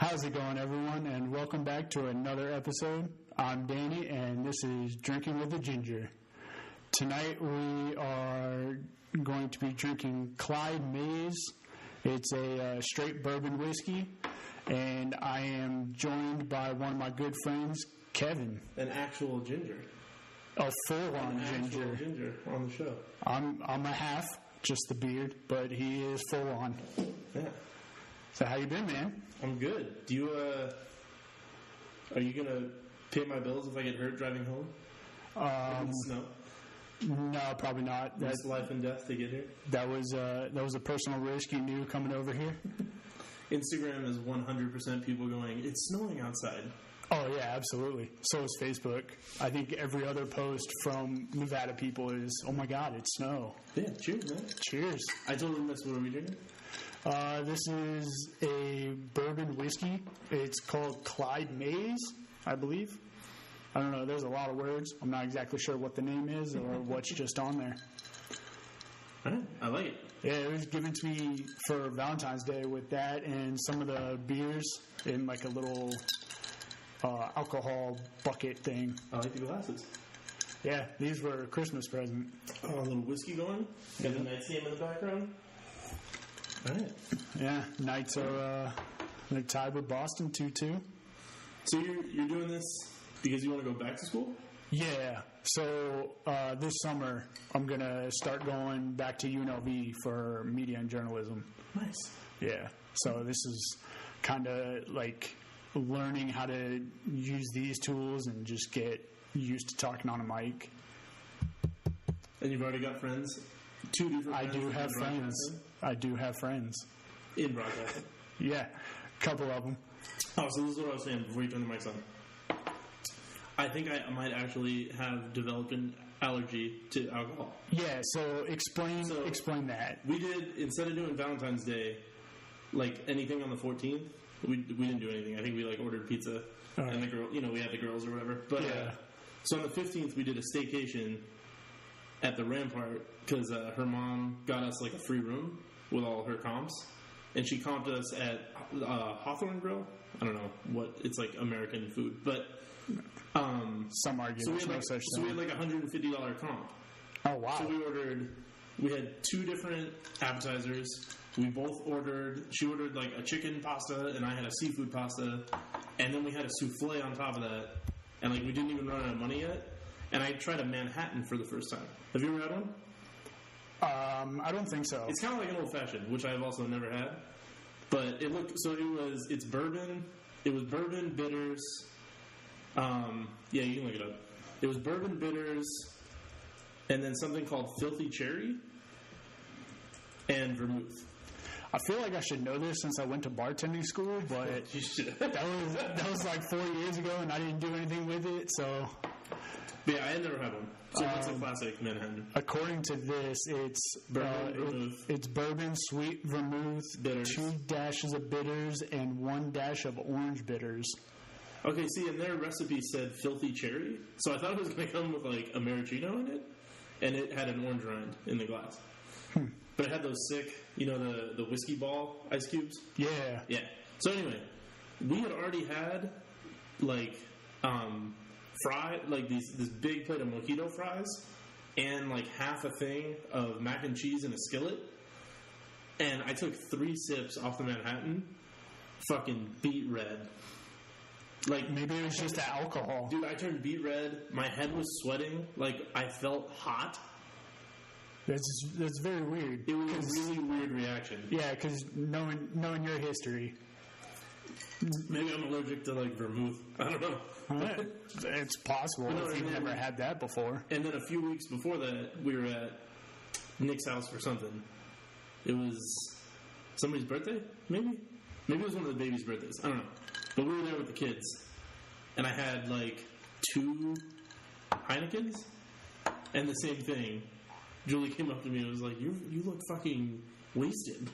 How's it going, everyone, and welcome back to another episode. I'm Danny, and this is Drinking with a Ginger. Tonight we are going to be drinking Clyde Mays. It's a straight bourbon whiskey, and I am joined by one of my good friends, Kevin. An actual ginger. A full-on ginger. Actual ginger on the show. I'm a half, just the beard, but he is full-on. Yeah. So how you been, man? I'm good. Do you, are you gonna pay my bills if I get hurt driving home? No. No, probably not. That's life and death to get here. That was a personal risk you knew coming over here. Instagram is 100% people going, it's snowing outside. Oh, yeah, absolutely. So is Facebook. I think every other post from Nevada people is, oh my God, it's snow. Yeah, cheers, man. Cheers. I totally missed. What are we drinking? This is a bourbon whiskey. It's called Clyde Mays, I believe. I don't know. There's a lot of words. I'm not exactly sure what the name is or what's just on there. All right. I like it. Yeah, it was given to me for Valentine's Day with that and some of the beers in like a little alcohol bucket thing. I like the glasses. Yeah, these were a Christmas present. Oh, a little whiskey going. Got the Knights game in the background. All right. Yeah, Knights are they're tied with Boston 2-2. So you're doing this because you want to go back to school? Yeah. So this summer I'm gonna start going back to UNLV for media and journalism. Nice. Yeah. So this is kind of like learning how to use these tools and just get used to talking on a mic. And you've already got friends? Two different friends? I do have friends. In broadcasting? Yeah, a couple of them. Oh, so this is what I was saying before you turn the mics on. I think I might actually have developed an allergy to alcohol. Yeah, so explain that. We did, instead of doing Valentine's Day, like anything on the 14th, we didn't do anything. I think we like ordered pizza and the girl, we had the girls or whatever. But yeah. So on the 15th, we did a staycation at the Rampart because her mom got us like a free room with all her comps, and she comped us at Hawthorne Grill. I don't know what it's like American food, but some argue so we there's had no such so we thing. had like $150 comp. Oh wow! So we had two different appetizers. We both ordered. She ordered like a chicken pasta, and I had a seafood pasta, and then we had a souffle on top of that. And like we didn't even run out of money yet. And I tried a Manhattan for the first time. Have you ever had one? I don't think so. It's kind of like an old fashioned, which I've also never had. But it's bourbon. It was bourbon, bitters. Yeah, you can look it up. It was bourbon, bitters, and then something called Filthy Cherry and vermouth. I feel like I should know this since I went to bartending school, but You should. that was like 4 years ago, and I didn't do anything with it. So, Yeah, I had never had one. So what's a classic Manhattan? according to this, it's Vermouth. it's bourbon, sweet vermouth, Bitters. 2 dashes of bitters, and 1 dash of orange bitters. Okay, see, and their recipe said Filthy Cherry, so I thought it was going to come with like a maraschino in it, and it had an orange rind in the glass. But it had those sick, the whiskey ball ice cubes. Yeah. Yeah. So anyway, we had already had like this big plate of mojito fries and like half a thing of mac and cheese in a skillet, and I took 3 sips off the Manhattan, fucking beet red. Like Maybe it was just the alcohol. Dude, I turned beet red. My head was sweating. Like I felt hot. That's very weird. It was a really weird reaction. Yeah, because knowing your history. Maybe I'm allergic to like vermouth. I don't know. It's possible No, if you've never had that before. And then a few weeks before that, we were at Nick's house for something. It was somebody's birthday, maybe? Maybe it was one of the baby's birthdays. I don't know. But we were there with the kids. And I had like 2 Heinekens and the same thing. Julie came up to me and was like, you look fucking wasted.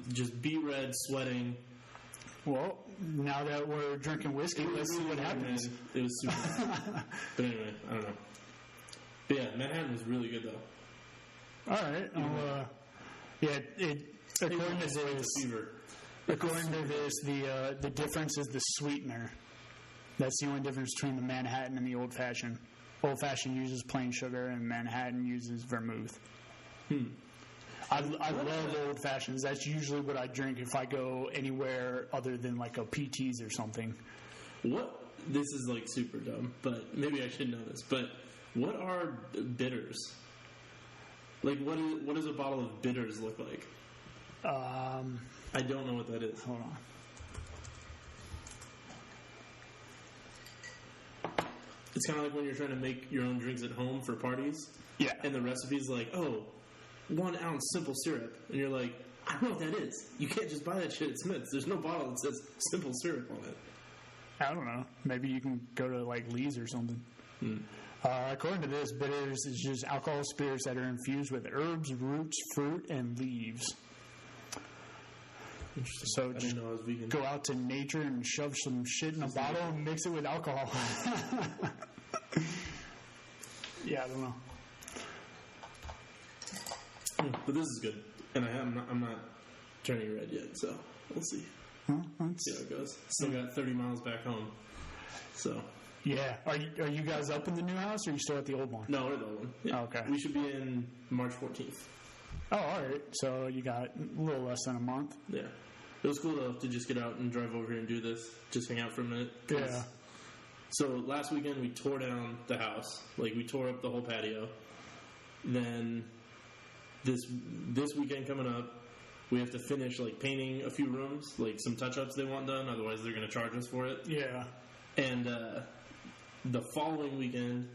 Just beet red, sweating. Well, now that we're drinking whiskey, let's see what happens. It was super But anyway, I don't know. But yeah, Manhattan was really good though. All right. Yeah, according to this, fever. According to this, the difference is the sweetener. That's the only difference between the Manhattan and the Old Fashioned. Old Fashioned uses plain sugar, and Manhattan uses vermouth. I love Old Fashions. That's usually what I drink if I go anywhere other than like a PT's or something. What? This is like super dumb, but maybe I should know this. But what are bitters? Like, what does a bottle of bitters look like? I don't know what that is. Hold on. It's kind of like when you're trying to make your own drinks at home for parties. Yeah. And the recipe's like, 1 ounce simple syrup. And you're like, I don't know what that is. You can't just buy that shit at Smith's. There's no bottle that says simple syrup on it. I don't know. Maybe you can go to like Lee's or something. According to this, bitters is just alcohol spirits that are infused with herbs, roots, fruit, and leaves. So I just didn't know I was vegan. go out to nature and shove some shit in a bottle and mix it with alcohol. Yeah, I don't know. But this is good. And I'm not turning red yet, so we'll see. See how it goes. Still got 30 miles back home. So. Yeah. Are you guys up in the new house, or are you still at the old one? No, we're at the old one. Yeah. Okay. We should be in March 14th. Oh, all right. So you got a little less than a month. Yeah. It was cool, though, to just get out and drive over here and do this. Just hang out for a minute. Yeah. So last weekend, we tore down the house. Like, we tore up the whole patio. Then this weekend coming up, we have to finish, like, painting a few rooms. Like, some touch-ups they want done. Otherwise, they're going to charge us for it. Yeah. And the following weekend,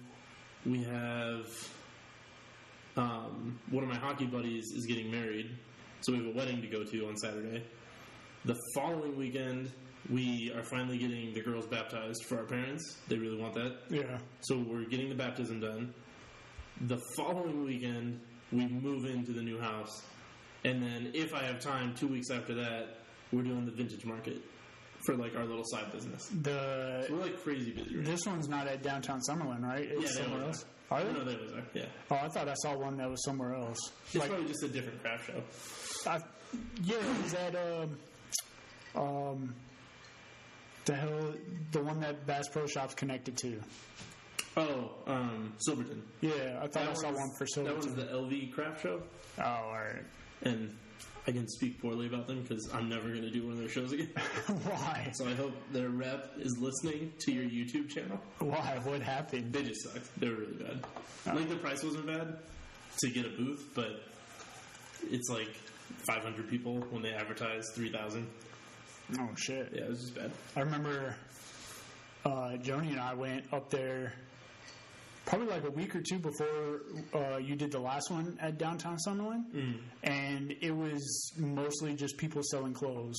we have one of my hockey buddies is getting married. So we have a wedding to go to on Saturday. The following weekend, we are finally getting the girls baptized for our parents. They really want that. Yeah. So we're getting the baptism done. The following weekend, we move into the new house. And then if I have time, 2 weeks after that, we're doing the vintage market for like our little side business. So we're like crazy busy right This one's not at downtown Summerlin, right? It's Yeah, they somewhere always else. Are they? No, they always are. Yeah. Oh, I thought I saw one that was somewhere else. It's probably just a different craft show. Is that the hell the one that Bass Pro Shop's connected to? Oh, Silverton. Yeah, I thought I saw one for That Silverton. one's the LV craft show. Oh, all right. And I can speak poorly about them because I'm never going to do one of their shows again. Why? So I hope their rep is listening to your YouTube channel. Why? What happened? They just sucked. They were really bad. Like, the price wasn't bad to get a booth, but it's like 500 people when they advertise 3,000. Oh, shit. Yeah, it was just bad. I remember Joni and I went up there probably like a week or two before you did the last one at downtown Summerlin, and it was mostly just people selling clothes.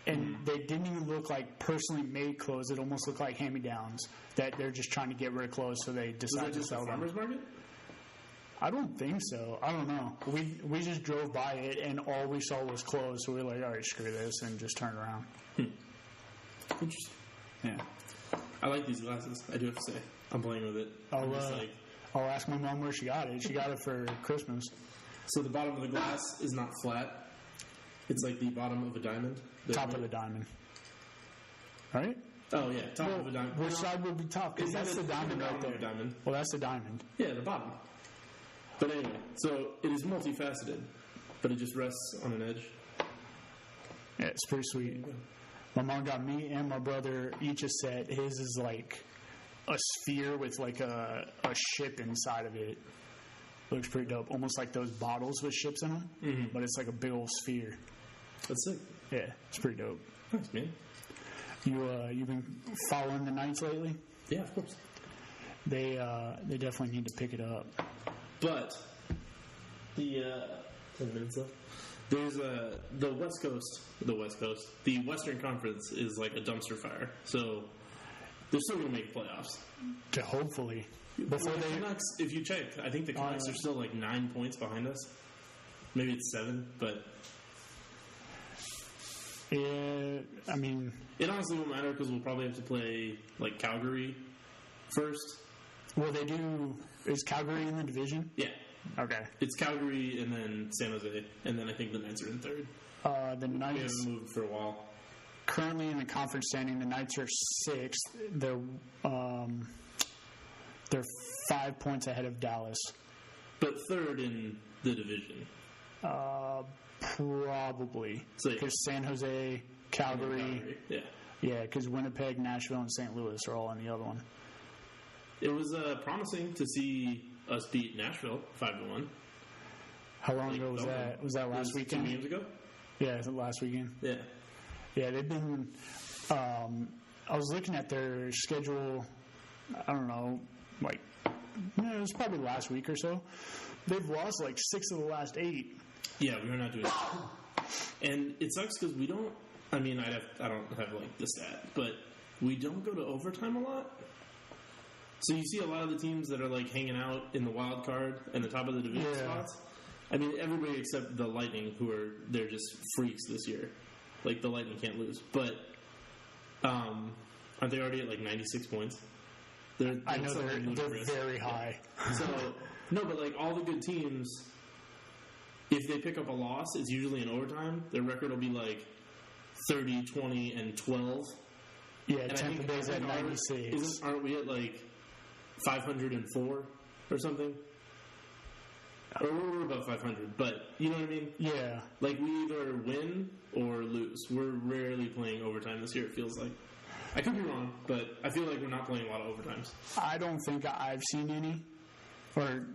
And they didn't even look like personally made clothes. It almost looked like hand-me-downs that they're just trying to get rid of clothes, so they Was decided that to just a sell them. farmer's market? I don't think so. I don't know. We just drove by it, and all we saw was clothes, so we were like, all right, screw this, and just turned around. Interesting. Yeah. I like these glasses. I do have to say. I'm playing with it. I'm just like, I'll ask my mom where she got it. She got it for Christmas. so the bottom of the glass is not flat. It's like the bottom of a diamond. Top of the diamond. Right? Oh, yeah. Top of a diamond. Which side would be top? Because that's the diamond right there. Diamond. Well, that's the diamond. Yeah, the bottom. But anyway, so it is multifaceted, but it just rests on an edge. Yeah, it's pretty sweet. My mom got me and my brother each a set. His is like a sphere with like a ship inside of it. Looks pretty dope. Almost like those bottles with ships in them, but it's like a big old sphere. That's sick. Yeah, it's pretty dope. Thanks, man. You've been following the Knights lately? Yeah, of course. They definitely need to pick it up. But the 10 minutes left. There's the West Coast. The Western Conference is like a dumpster fire. So they're still going to make playoffs. To hopefully before Well, they. the Canucks, if you check, I think the Canucks are still like 9 points behind us. Maybe it's 7, but Yeah, I mean, it honestly won't matter because we'll probably have to play like Calgary first. well, they do. Is Calgary in the division? Yeah, Okay. it's Calgary and then San Jose, and then I think the Knights are in third. The We Knights, haven't moved for a while. currently in the conference standing, the Knights are 6th. They're 5 points ahead of Dallas. But third in the division. Probably. So, yeah. Because San Jose, Calgary. Yeah. Yeah, because Winnipeg, Nashville, and St. Louis are all in the other one. It was promising to see us beat Nashville 5-1. How long ago was that? Was that last weekend? 2 games ago? Yeah, last weekend. Yeah. Yeah, they've been. I was looking at their schedule. I don't know, like it was probably last week or so. They've lost like 6 of the last 8. Yeah, we are not doing that. And it sucks because we don't. I mean, I don't have like the stat, but we don't go to overtime a lot. So you see a lot of the teams that are like hanging out in the wild card and the top of the division spots. I mean, everybody except the Lightning, they're just freaks this year. Like the Lightning can't lose, but aren't they already at like 96 points? I know they're very high. So no, but like all the good teams, if they pick up a loss, it's usually in overtime. Their record will be like 30, 20, and 12. Yeah, Tampa Bay's at 96. Aren't we at like 504 or something? Or we're above 500, but you know what I mean? Yeah. Like, we either win or lose. We're rarely playing overtime this year, it feels like. I could be wrong, but I feel like we're not playing a lot of overtimes. I don't think I've seen any. Or,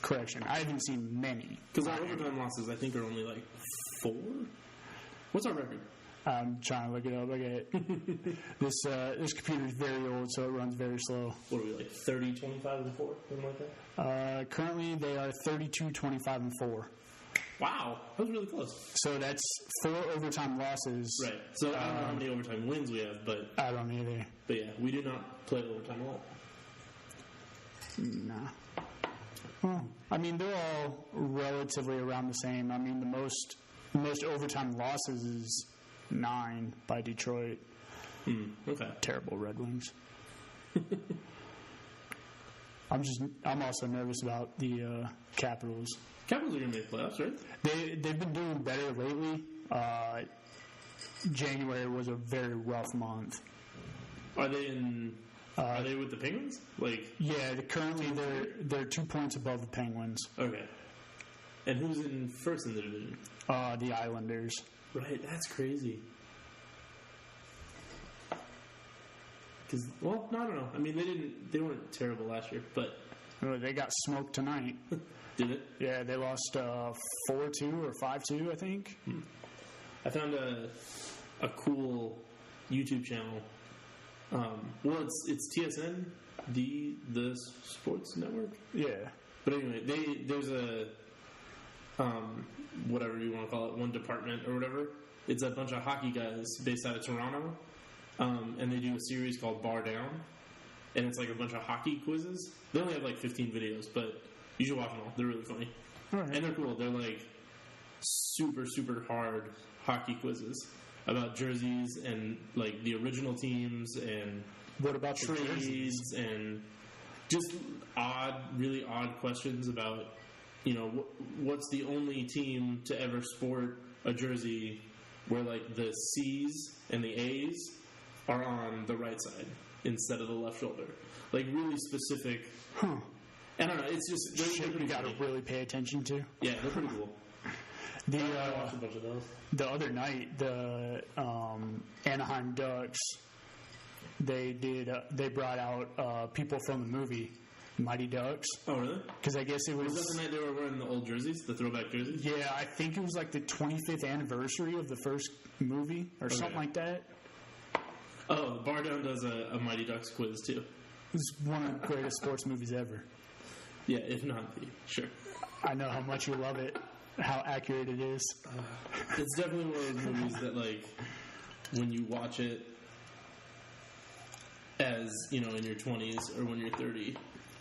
correction, I haven't seen many. Because our overtime losses, I think, are only like 4? What's our record? I'm trying to look it up. Okay. This computer is very old, so it runs very slow. What are we, like 30, 25, and 4? Something like that? Currently, they are 32, 25, and 4. Wow. That was really close. So that's 4 overtime losses. Right. So I don't know how many overtime wins we have, but... I don't either. But yeah, we do not play overtime a lot. Nah. Well, I mean, they're all relatively around the same. I mean, the most overtime losses is 9 by Detroit. Okay. Terrible Red Wings. I'm also nervous about the Capitals. Capitals are going to make playoffs, right? They've been doing better lately. January was a very rough month. Are they with the Penguins? Yeah, currently they're 2 points above the Penguins. Okay. And who's in first in the division? The Islanders. Right, that's crazy. Because, well, no, I don't know. I mean, they weren't terrible last year, but they got smoked tonight. Did it? Yeah, they lost 4-2 or 5-2, I think. I found a cool YouTube channel. Well, it's TSN, the sports network. Yeah. But anyway, there's a whatever you want to call it, one department or whatever. It's a bunch of hockey guys based out of Toronto, and they do a series called Bar Down, and it's like a bunch of hockey quizzes. They only have like 15 videos, but you should watch them all. They're really funny. All right. And they're cool. They're like super, super hard hockey quizzes about jerseys and like the original teams and what about trades and just really odd questions about, you know, what's the only team to ever sport a jersey where like the C's and the A's are on the right side instead of the left shoulder. Like really specific. Huh. I don't know. It's just shit you got to really pay attention to. Yeah, they're pretty cool. I watched a bunch of those. The other night, the Anaheim Ducks, they brought out people from the movie Mighty Ducks. Oh, really? Because I guess it was... Was that the night they were wearing the old jerseys, the throwback jerseys? Yeah, I think it was like the 25th anniversary of the first movie or something like that. Oh, Bar Down does a Mighty Ducks quiz, too. It's one of the greatest sports movies ever. Yeah, if not the... Sure. I know how much you love it, how accurate it is. It's definitely one of those movies that, like, when you watch it as, you know, in your 20s or when you're 30...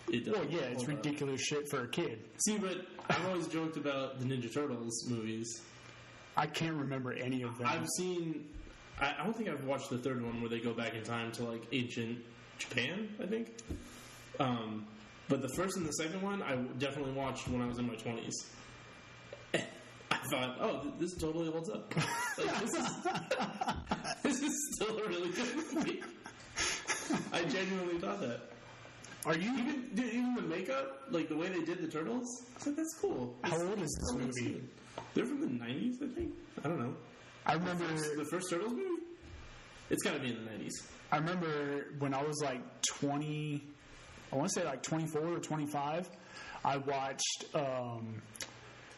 Well, yeah, it's ridiculous shit for a kid. See, but I've always joked about the Ninja Turtles movies. I can't remember any of them. I've seen... I don't think I've watched the third one where they go back in time to, like, ancient Japan, I think. But the first and the second one, I definitely watched when I was in my 20s. I thought, oh, this totally holds up. Like, this is still a really good movie. I genuinely thought that. Are you Even the makeup, like the way they did the turtles, I was like, that's cool. How old is this looks movie? good. They're from the 90s, I think. I don't know. I remember The first Turtles movie? It's got to be in the 90s. I remember when I was like 20, I want to say like 24 or 25, I watched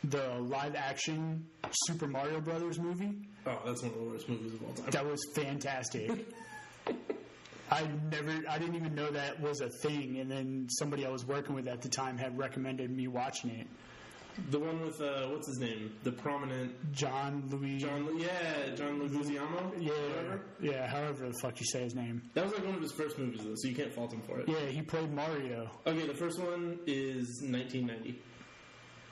the live action Super Mario Brothers movie. Oh, that's one of the worst movies of all time. That was fantastic. I didn't even know that was a thing, and then somebody I was working with at the time had recommended me watching it. The one with, what's his name? The prominent... John Leguizamo? Yeah, however the fuck you say his name. That was like one of his first movies, though, so you can't fault him for it. Yeah, he played Mario. Okay, the first one is 1990.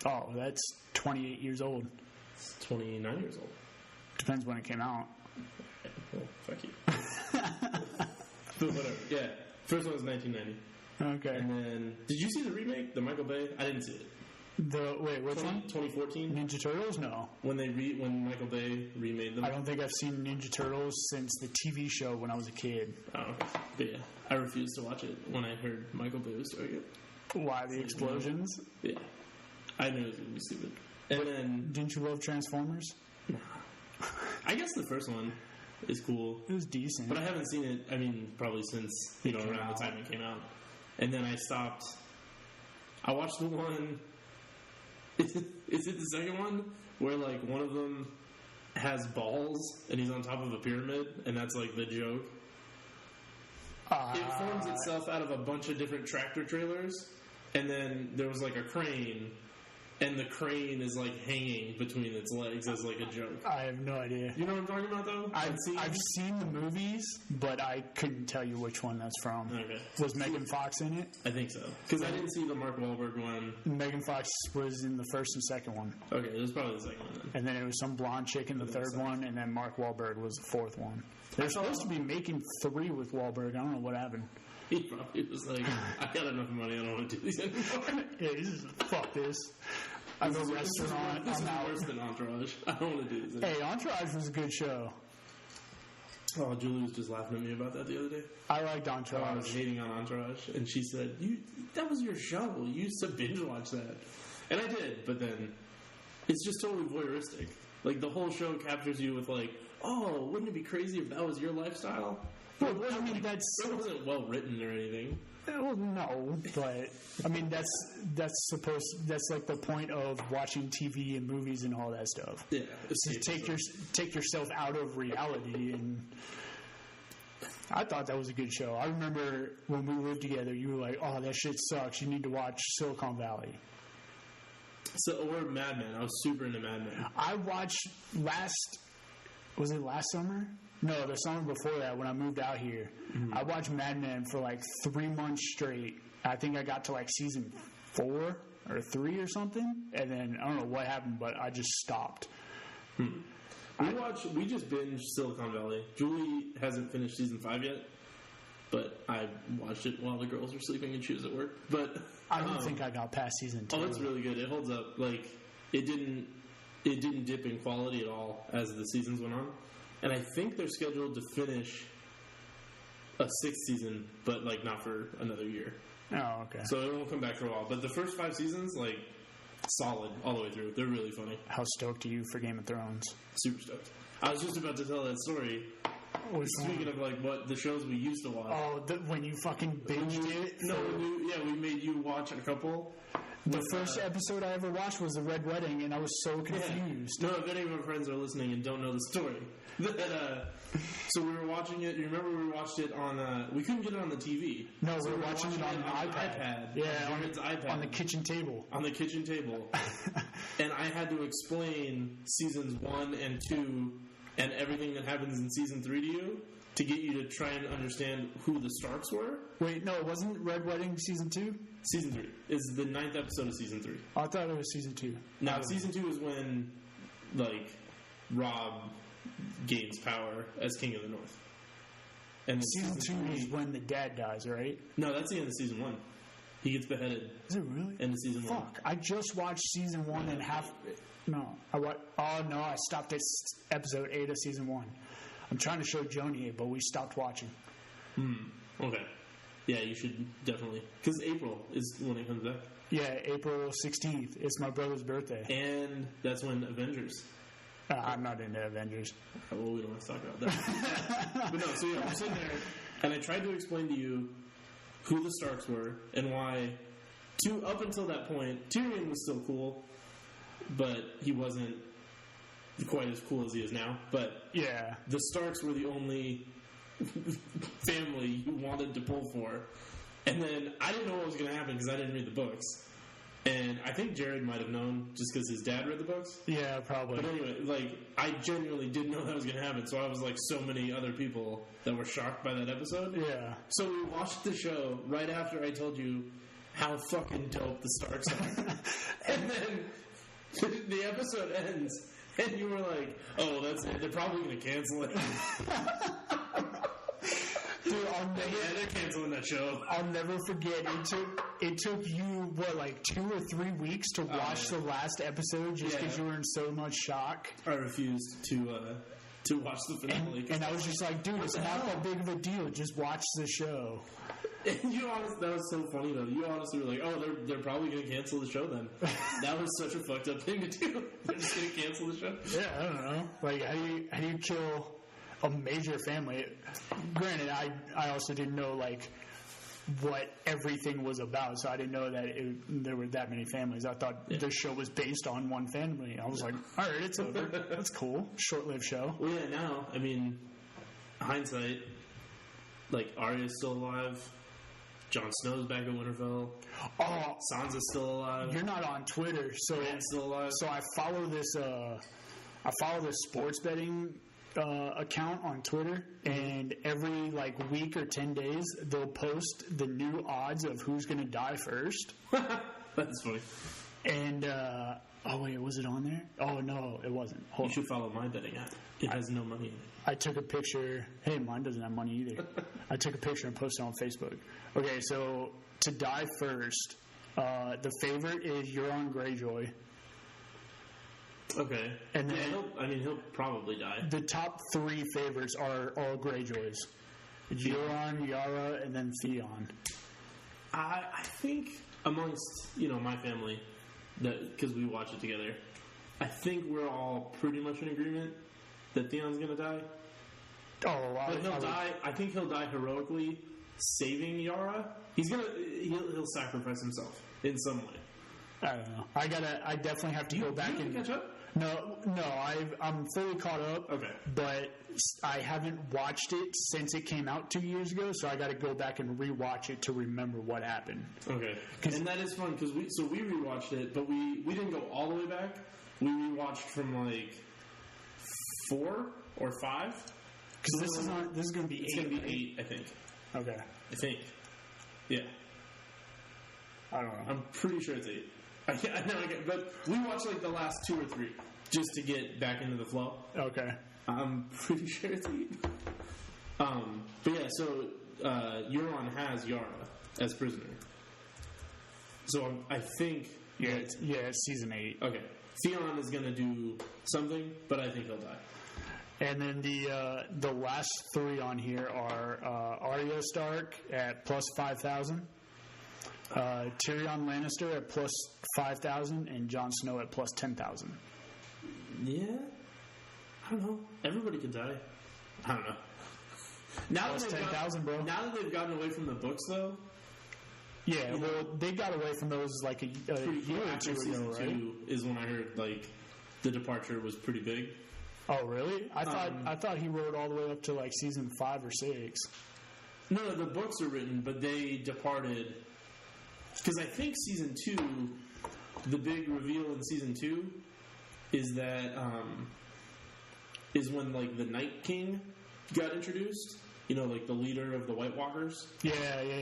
Oh, that's 28 years old. It's 29 years old. Depends when it came out. Well, fuck you. But whatever. Yeah, first one was 1990. Okay. And then, did you see the remake, the Michael Bay? I didn't see it. Wait, which one? 2014? Ninja Turtles? No. When Michael Bay remade them? I don't think I've seen Ninja Turtles since the TV show when I was a kid. Oh, okay. But yeah, I refused to watch it when I heard Michael Bay was doing it. Why, the explosions? Yeah. I knew it was going to be stupid. And then... Didn't you love Transformers? Nah. I guess the first one is cool. It was decent. But I haven't seen it, probably since, around the time it came out. And then I stopped. I watched the one... Is it the second one where like one of them has balls and he's on top of a pyramid and that's like the joke? It forms itself out of a bunch of different tractor trailers, and then there was like a crane, and the crane is like hanging between its legs as like a joke. I have no idea. You know what I'm talking about, though? I've seen the movies, but I couldn't tell you which one that's from. Okay. Was Megan Fox in it? I think so. Because I didn't see the Mark Wahlberg one. Megan Fox was in the first and second one. Okay, it was probably the second one then. And then it was some blonde chick in the third one, and then Mark Wahlberg was the fourth one. They're supposed to be making 3 with Wahlberg. I don't know what happened. He probably was like, I got enough money, I don't want to do these anymore. Yeah, fuck this. I have a restaurant. This is worse than Entourage. I don't want to do this anymore. Hey, Entourage was a good show. Oh, Julie was just laughing at me about that the other day. I liked Entourage. I was hating on Entourage, and she said, that was your show. You used to binge watch that. And I did, but then it's just totally voyeuristic. Like, the whole show captures you with like, oh, wouldn't it be crazy if that was your lifestyle? Well, I mean, it wasn't well written or anything. Well, no, but I mean that's like the point of watching TV and movies and all that stuff. Yeah, take yourself out of reality, and I thought that was a good show. I remember when we lived together, you were like, "Oh, that shit sucks. You need to watch Silicon Valley." Or Mad Men. I was super into Mad Men. I watched was it last summer? No, the summer before that, when I moved out here, I watched Mad Men for like 3 months straight. I think I got to like season 4 or 3 or something, and then I don't know what happened, but I just stopped. We just binged Silicon Valley. Julie hasn't finished season 5 yet, but I watched it while the girls were sleeping and she was at work. But I don't think I got past season 2. Oh, it's really good. It holds up. Like it didn't dip in quality at all as the seasons went on. And I think they're scheduled to finish a 6th season, but like not for another year. Oh, okay. So it won't come back for a while. But the first 5 seasons, like, solid all the way through. They're really funny. How stoked are you for Game of Thrones? Super stoked. I was just about to tell that story. Speaking of like what the shows we used to watch. Oh, when you fucking binged it? No, we made you watch a couple. The first episode I ever watched was The Red Wedding, and I was so confused. Yeah. No, if any of our friends are listening and don't know the story. So we were watching it. You remember we watched it on... we couldn't get it on the TV. No, we were watching it on the iPad. Yeah, on its iPad. On the kitchen table. On the kitchen table. And I had to explain seasons 1 and 2 and everything that happens in season 3 to you to get you to try and understand who the Starks were. Wait, no, it wasn't Red Wedding season 2? Season 3 is the 9th episode of season 3. Oh, I thought it was season 2. No, season 2 is when, like, Robb gains power as King of the North. And season 2 is when the dad dies, right? No, that's the end of season 1. He gets beheaded. Is it really? End of season 1. Fuck! I just watched season 1 and half. No, I stopped at episode 8 of season 1. I'm trying to show Joni it, but we stopped watching. Okay. Yeah, you should definitely. Because April is when it comes back. Yeah, April 16th. It's my brother's birthday. And that's when Avengers. I'm not into Avengers. Well, we don't want to talk about that. But no, so yeah, I'm sitting there, and I tried to explain to you who the Starks were and why. Up until that point, Tyrion was still cool, but he wasn't quite as cool as he is now. But yeah, the Starks were the only family you wanted to pull for. And then I didn't know what was going to happen because I didn't read the books. And I think Jared might have known just because his dad read the books. Yeah, probably. But anyway, like, I genuinely didn't know that was going to happen. So I was like so many other people that were shocked by that episode. Yeah. So we watched the show right after I told you how fucking dope the Starks are. And then the episode ends, and you were like, oh, that's it. They're probably going to cancel it. Dude, they're canceling that show. I'll never forget. It took you like 2 or 3 weeks to watch the last episode just because you were in so much shock. I refused to watch the finale. And I was just like, dude, it's not that big of a deal. Just watch the show. And that was so funny though. You honestly were like, oh, they're probably going to cancel the show then. That was such a fucked up thing to do. They're just going to cancel the show. Yeah, I don't know. Like, how do you kill a major family? Granted, I also didn't know like what everything was about, so I didn't know that there were that many families. I thought the show was based on one family. I was like, all right, it's over. That's cool. Short-lived show. Well, yeah. Now, I mean, hindsight, like Arya's still alive. Jon Snow's back at Winterfell. Oh, Sansa's still alive. You're not on Twitter, so Bran's still alive. So I follow this sports betting account on Twitter, and every like week or 10 days they'll post the new odds of who's going to die first. That's funny. And oh wait, was it on there? Oh no, it wasn't. You should follow my betting app. It has no money in it. I took a picture. Hey, mine doesn't have money either. I took a picture and posted it on Facebook. Okay, so to die first, the favorite is Euron Greyjoy. Okay. And then he'll probably die. The top 3 favorites are all Greyjoys. Euron, Yara, and then Theon. I think amongst my family, because we watch it together, I think we're all pretty much in agreement that Theon's gonna die. Oh, but he'll die. I think he'll die heroically, saving Yara. He'll sacrifice himself in some way. I don't know. I definitely have to go back and catch up. No, I'm fully caught up. Okay, but I haven't watched it since it came out 2 years ago, so I got to go back and rewatch it to remember what happened. Okay, and that is fun because we rewatched it, but we didn't go all the way back. We rewatched from like 4 or 5. Because this is going to be 8. It's going to be 8, I think. Okay, I think. Yeah. I don't know. I'm pretty sure it's 8. I know, but we watched like the last 2 or 3 just to get back into the flow. Okay. I'm pretty sure it's 8. But yeah, so Euron has Yara as prisoner. So I think... Yeah, it's season 8. Okay. Theon is going to do something, but I think he'll die. And then the last 3 on here are Arya Stark at plus 5,000. Tyrion Lannister at plus 5,000 and Jon Snow at plus 10,000. Yeah, I don't know. Everybody could die. I don't know. Now plus 10,000, bro. Now that they've gotten away from the books, though. Yeah, well, they got away from those like a year or 2 ago, right? 2 is when I heard like the departure was pretty big. Oh, really? I thought he wrote all the way up to like season 5 or 6. No, the books are written, but they departed. Because I think season 2, the big reveal in season 2 is that is when like the Night King got introduced. Like the leader of the White Walkers. Yeah.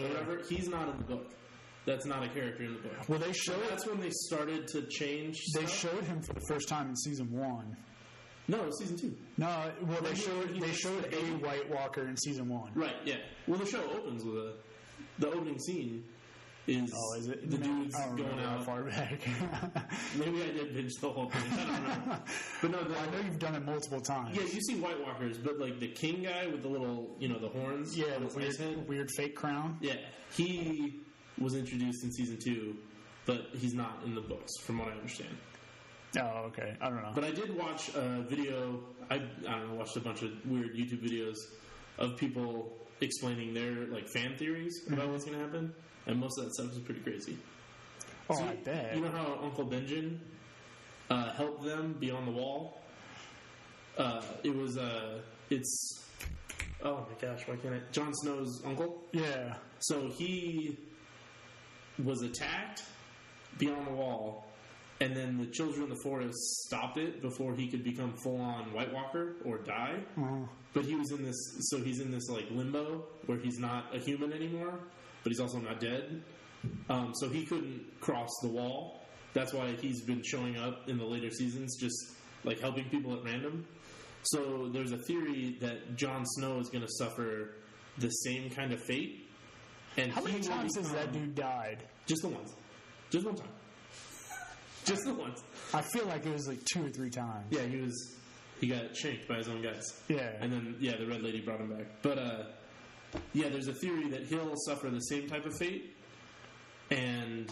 Whatever. He's not in the book. That's not a character in the book. Well, that's when they started to change. They showed him for the first time in season 1. No, season 2. No, well they showed a White Walker in season 1. Right. Yeah. Well, the show opens with the opening scene is Is it? the dude's I don't going remember how out. far back. Maybe I did binge the whole thing. I don't know. But no, I know you've done it multiple times. yeah, you see White Walkers, but like the king guy with the little, the horns. Yeah, on the his ice head. weird fake crown. Yeah, he was introduced in season 2, but he's not in the books, from what I understand. Oh, okay. I don't know. But I did watch a video. I don't know, watched a bunch of weird YouTube videos of people explaining their like fan theories about what's going to happen, and most of that stuff is pretty crazy. Oh, So I bet. You know how Uncle Benjen helped them be on the wall? It's oh my gosh, why can't I? Jon Snow's uncle. Yeah. So he was attacked beyond the wall, and then the children of the forest stopped it before he could become full-on White Walker or die. Uh-huh. But he was in this, so he's in this like limbo where he's not a human anymore, but he's also not dead. So he couldn't cross the wall. That's why he's been showing up in the later seasons, just like helping people at random. So there's a theory that Jon Snow is going to suffer the same kind of fate. And How many he will times has that become- dude died? Just the once. Just one time. Just the once. I feel like it was like 2 or 3 times. Yeah, he got shanked by his own guys. Yeah. And then, the Red Lady brought him back. But, there's a theory that he'll suffer the same type of fate and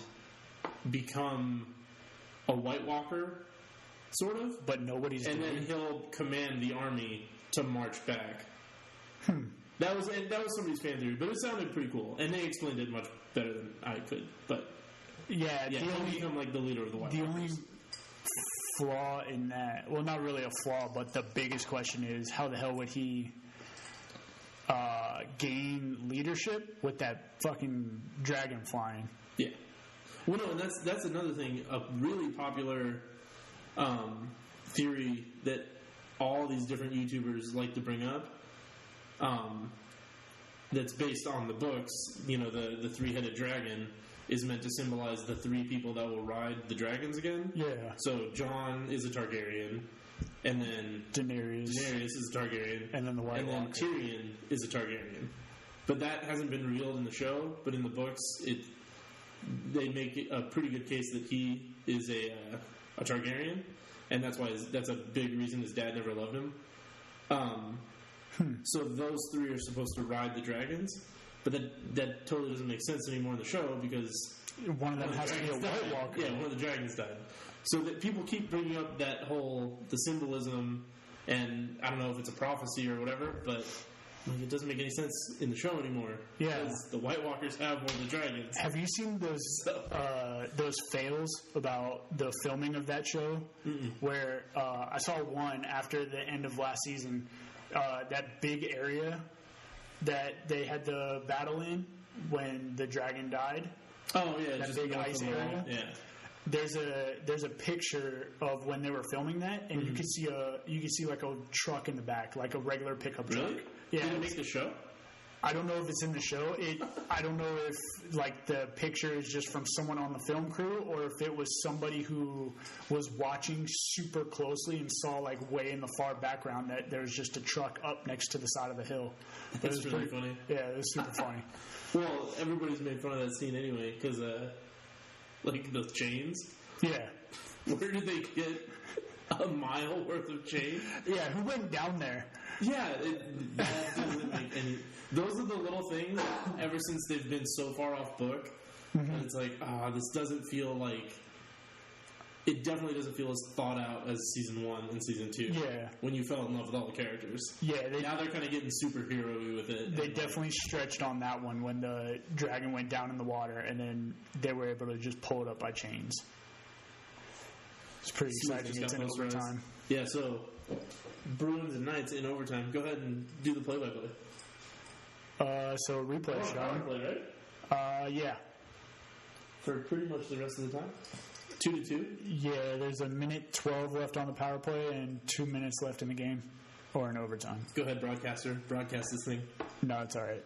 become a White Walker, sort of. But nobody's And doing then it. he'll command the army to march back. That was somebody's fan theory, but it sounded pretty cool. And they explained it much better than I could. But, Yeah, he'll become like the leader of the White the Walkers. only flaw in that, well, not really a flaw, but the biggest question is how the hell would he gain leadership with that fucking dragon flying? Yeah. Well, no, and that's another thing. A really popular theory that all these different YouTubers like to bring up. That's based on the books. The 3-headed dragon is meant to symbolize the 3 people that will ride the dragons again. Yeah. So Jon is a Targaryen, and then Daenerys. is a Targaryen, And then the White and then Walker. Tyrion is a Targaryen. But that hasn't been revealed in the show. But in the books, they make a pretty good case that he is a Targaryen, and that's why that's a big reason his dad never loved him. So those 3 are supposed to ride the dragons, but that totally doesn't make sense anymore in the show because One of them has to be a dragons White died. Walker. Yeah, one of the dragons died. So that people keep bringing up that the symbolism, and I don't know if it's a prophecy or whatever, but it doesn't make any sense in the show anymore. Yeah. Because the White Walkers have one of the dragons. Have you seen those fails about the filming of that show? Where I saw one after the end of last season, that big area that they had the battle in when the dragon died. Oh yeah, That just big north ice of the wall. area? Yeah. There's a picture of when they were filming that, and you could see like a truck in the back, like a regular pickup truck. Really? Yeah. Did it make the show? I don't know if it's in the show. I don't know if like the picture is just from someone on the film crew, or if it was somebody who was watching super closely and saw like way in the far background that there's just a truck up next to the side of the hill. But That's it was really funny. Yeah, it was super funny. Well, everybody's made fun of that scene anyway because, like the chains. Yeah, Where did they get a mile worth of chain? yeah. Who went down there? Yeah, that doesn't make any. Those are the little things. Ever since they've been so far off book, and it's like, this doesn't feel like. It definitely doesn't feel as thought out as season 1 and season 2. Yeah. When you fell in love with all the characters. Yeah, Now they're kind of getting superhero-y with it. they definitely stretched on that one when the dragon went down in the water, and then they were able to just pull it up by chains. It's pretty Smith exciting. just It's got in posterized. overtime. Yeah, so Bruins and Knights in overtime. Go ahead and do the play-by-play. So replay Oh, power show. play, right? Yeah. For pretty much the rest of the time. 2-2. Yeah, there's a minute 12 left on the power play and 2 minutes left in the game. Or in overtime. Go ahead, broadcaster. Broadcast this thing. No, it's all right.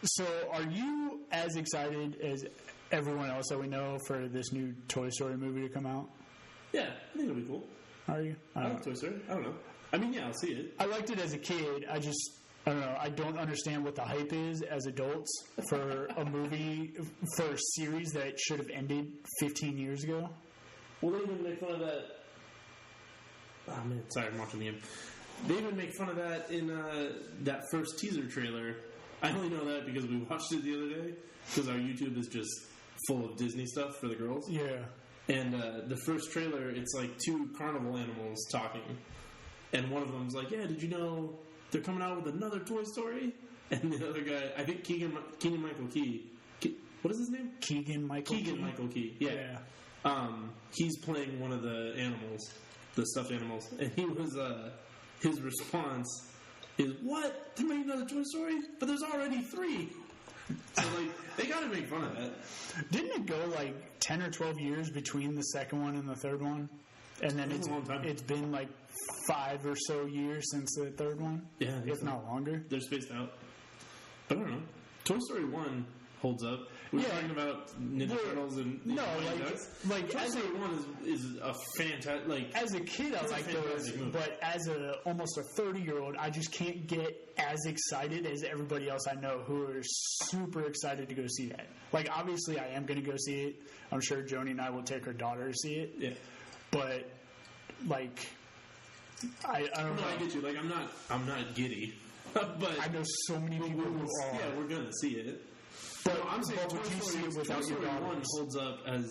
So are you as excited as everyone else that we know for this new Toy Story movie to come out? Yeah, I think it'll be cool. Are you? I I don't like know. Toy Story. I don't know. I mean, yeah, I'll see it. I liked it as a kid. I don't know. I don't understand what the hype is as adults for a movie, for a series that should have ended 15 years ago. Well, they even make fun of that. Oh man, sorry, I'm watching the game. They even make fun of that in that first teaser trailer. I only know that because we watched it the other day, because our YouTube is just full of Disney stuff for the girls. Yeah. And the first trailer, it's like two carnival animals talking. And one of them's like, yeah, did you know they're coming out with another Toy Story? And the other guy, I think Keegan-Michael Key. What is his name? Keegan-Michael Key. Yeah. He's playing one of the animals, the stuffed animals. And he was, his response is, what? They're making another Toy Story? But there's already 3. So, like, they gotta make fun of that. Didn't it go, like, 10 or 12 years between the second one and the third one? And then it's been, like, 5 or so years since the third one? Yeah. If not longer. They're spaced out. But I don't know. Toy Story 1 holds up. We're talking about Ninja Turtles and like Toy Story 1 is a fantastic, like, as a kid I like those, but as almost a 30-year-old, I just can't get as excited as everybody else I know who are super excited to go see that. Like, obviously I am going to go see it. I'm sure Joni and I will take her daughter to see it. Yeah. But like I don't know. I get you. Like, I'm not giddy. But I know so many people who are. Yeah, we're gonna see it. But I'm saying would you see it without your daughters? 1 holds up as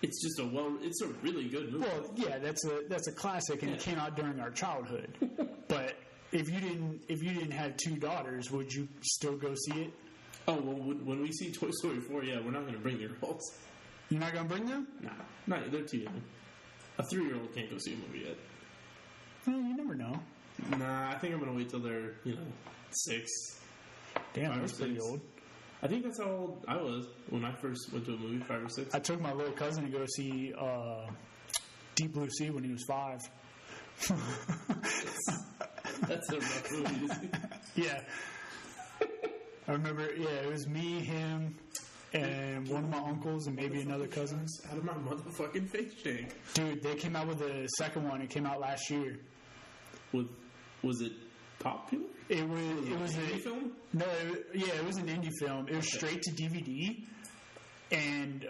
it's just it's a really good movie. Well, yeah, that's a classic, and it came out during our childhood. But if you didn't have 2 daughters, would you still go see it? Oh well, when we see Toy Story 4, yeah, we're not gonna bring the girls. You're not gonna bring them? Nah, they're too young. A 3-year-old can't go see a movie yet. Well, you never know. Nah, I think I'm gonna wait till they're 6. Damn, that's pretty old. I think that's how old I was when I first went to a movie, 5 or 6. I took my little cousin to go see Deep Blue Sea when he was 5. That's a rough movie to see. Yeah. I remember, it was me, him, and one of my uncles and maybe another cousin. Out of my motherfucking face, Jake. Dude, they came out with the second one. It came out last year. Was it popular? It was an indie film? No, it was an indie film. It was straight to DVD and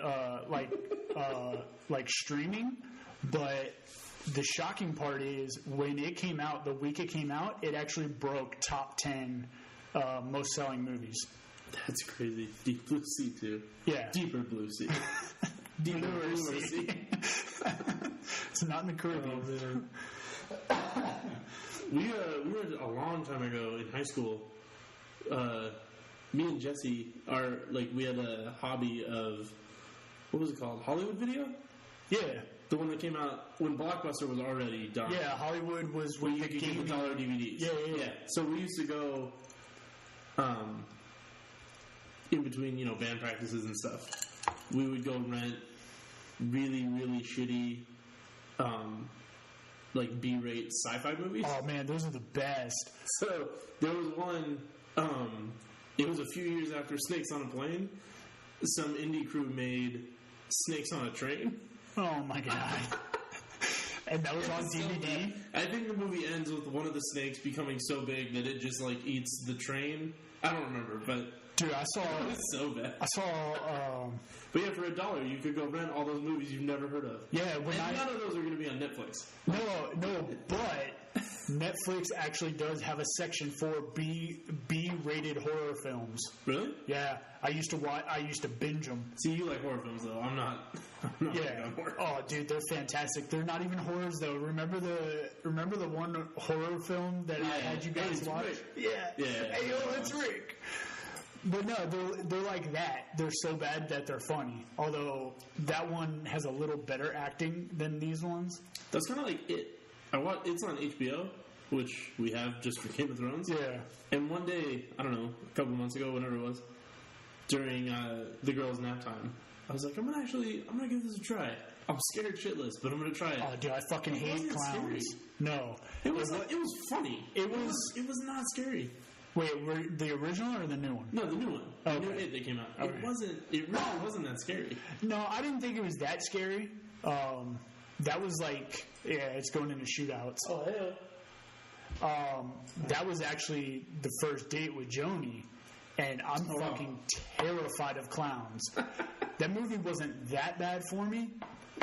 like streaming. But the shocking part is when it came out, the week it came out, it actually broke top 10 most selling movies. That's crazy. Deep Blue Sea too. Yeah. Deeper Blue Sea. Deeper Blue Sea. It's not in the Caribbean. We went a long time ago in high school. Me and Jesse we had a hobby of, what was it called? Hollywood Video? Yeah. The one that came out when Blockbuster was already done. Yeah, Hollywood was when you could get the $1 DVDs. Yeah. So we used to go in between, band practices and stuff. We would go rent really, really shitty B-rate sci-fi movies. Oh man, those are the best. So there was one, it was a few years after Snakes on a Plane. Some indie crew made Snakes on a Train. Oh my god. And that was on DVD? I think the movie ends with one of the snakes becoming so big that it just eats the train. I don't remember, but dude, I saw it was so bad. I saw but yeah, for $1 you could go rent all those movies you've never heard of. Yeah, none of those are going to be on Netflix. No, but Netflix actually does have a section for B-rated horror films. Really? Yeah, I used to binge them. See, you like horror films though. I'm not yeah. Oh, dude, they're fantastic. They're not even horrors though. Remember the one horror film that I had you guys watch? Rick. Yeah. Hey, yo, it's Rick. But no, they're like that. They're so bad that they're funny. Although that one has a little better acting than these ones. That's kind of like it. It's on HBO, which we have just for Game of Thrones. Yeah. And one day, I don't know, a couple months ago, whenever it was, during the girls' nap time, I was like, I'm gonna give this a try. I'm scared shitless, but I'm gonna try it. Oh, dude, I fucking hate clowns. Scary. No, it was funny. It was not scary. Wait, the original or the new one? No, the new one. Okay. The new It that came out. Okay. It really wasn't that scary. No, I didn't think it was that scary. That was it's going into shootouts. Oh, That was actually the first date with Joni, and I'm fucking terrified of clowns. That movie wasn't that bad for me,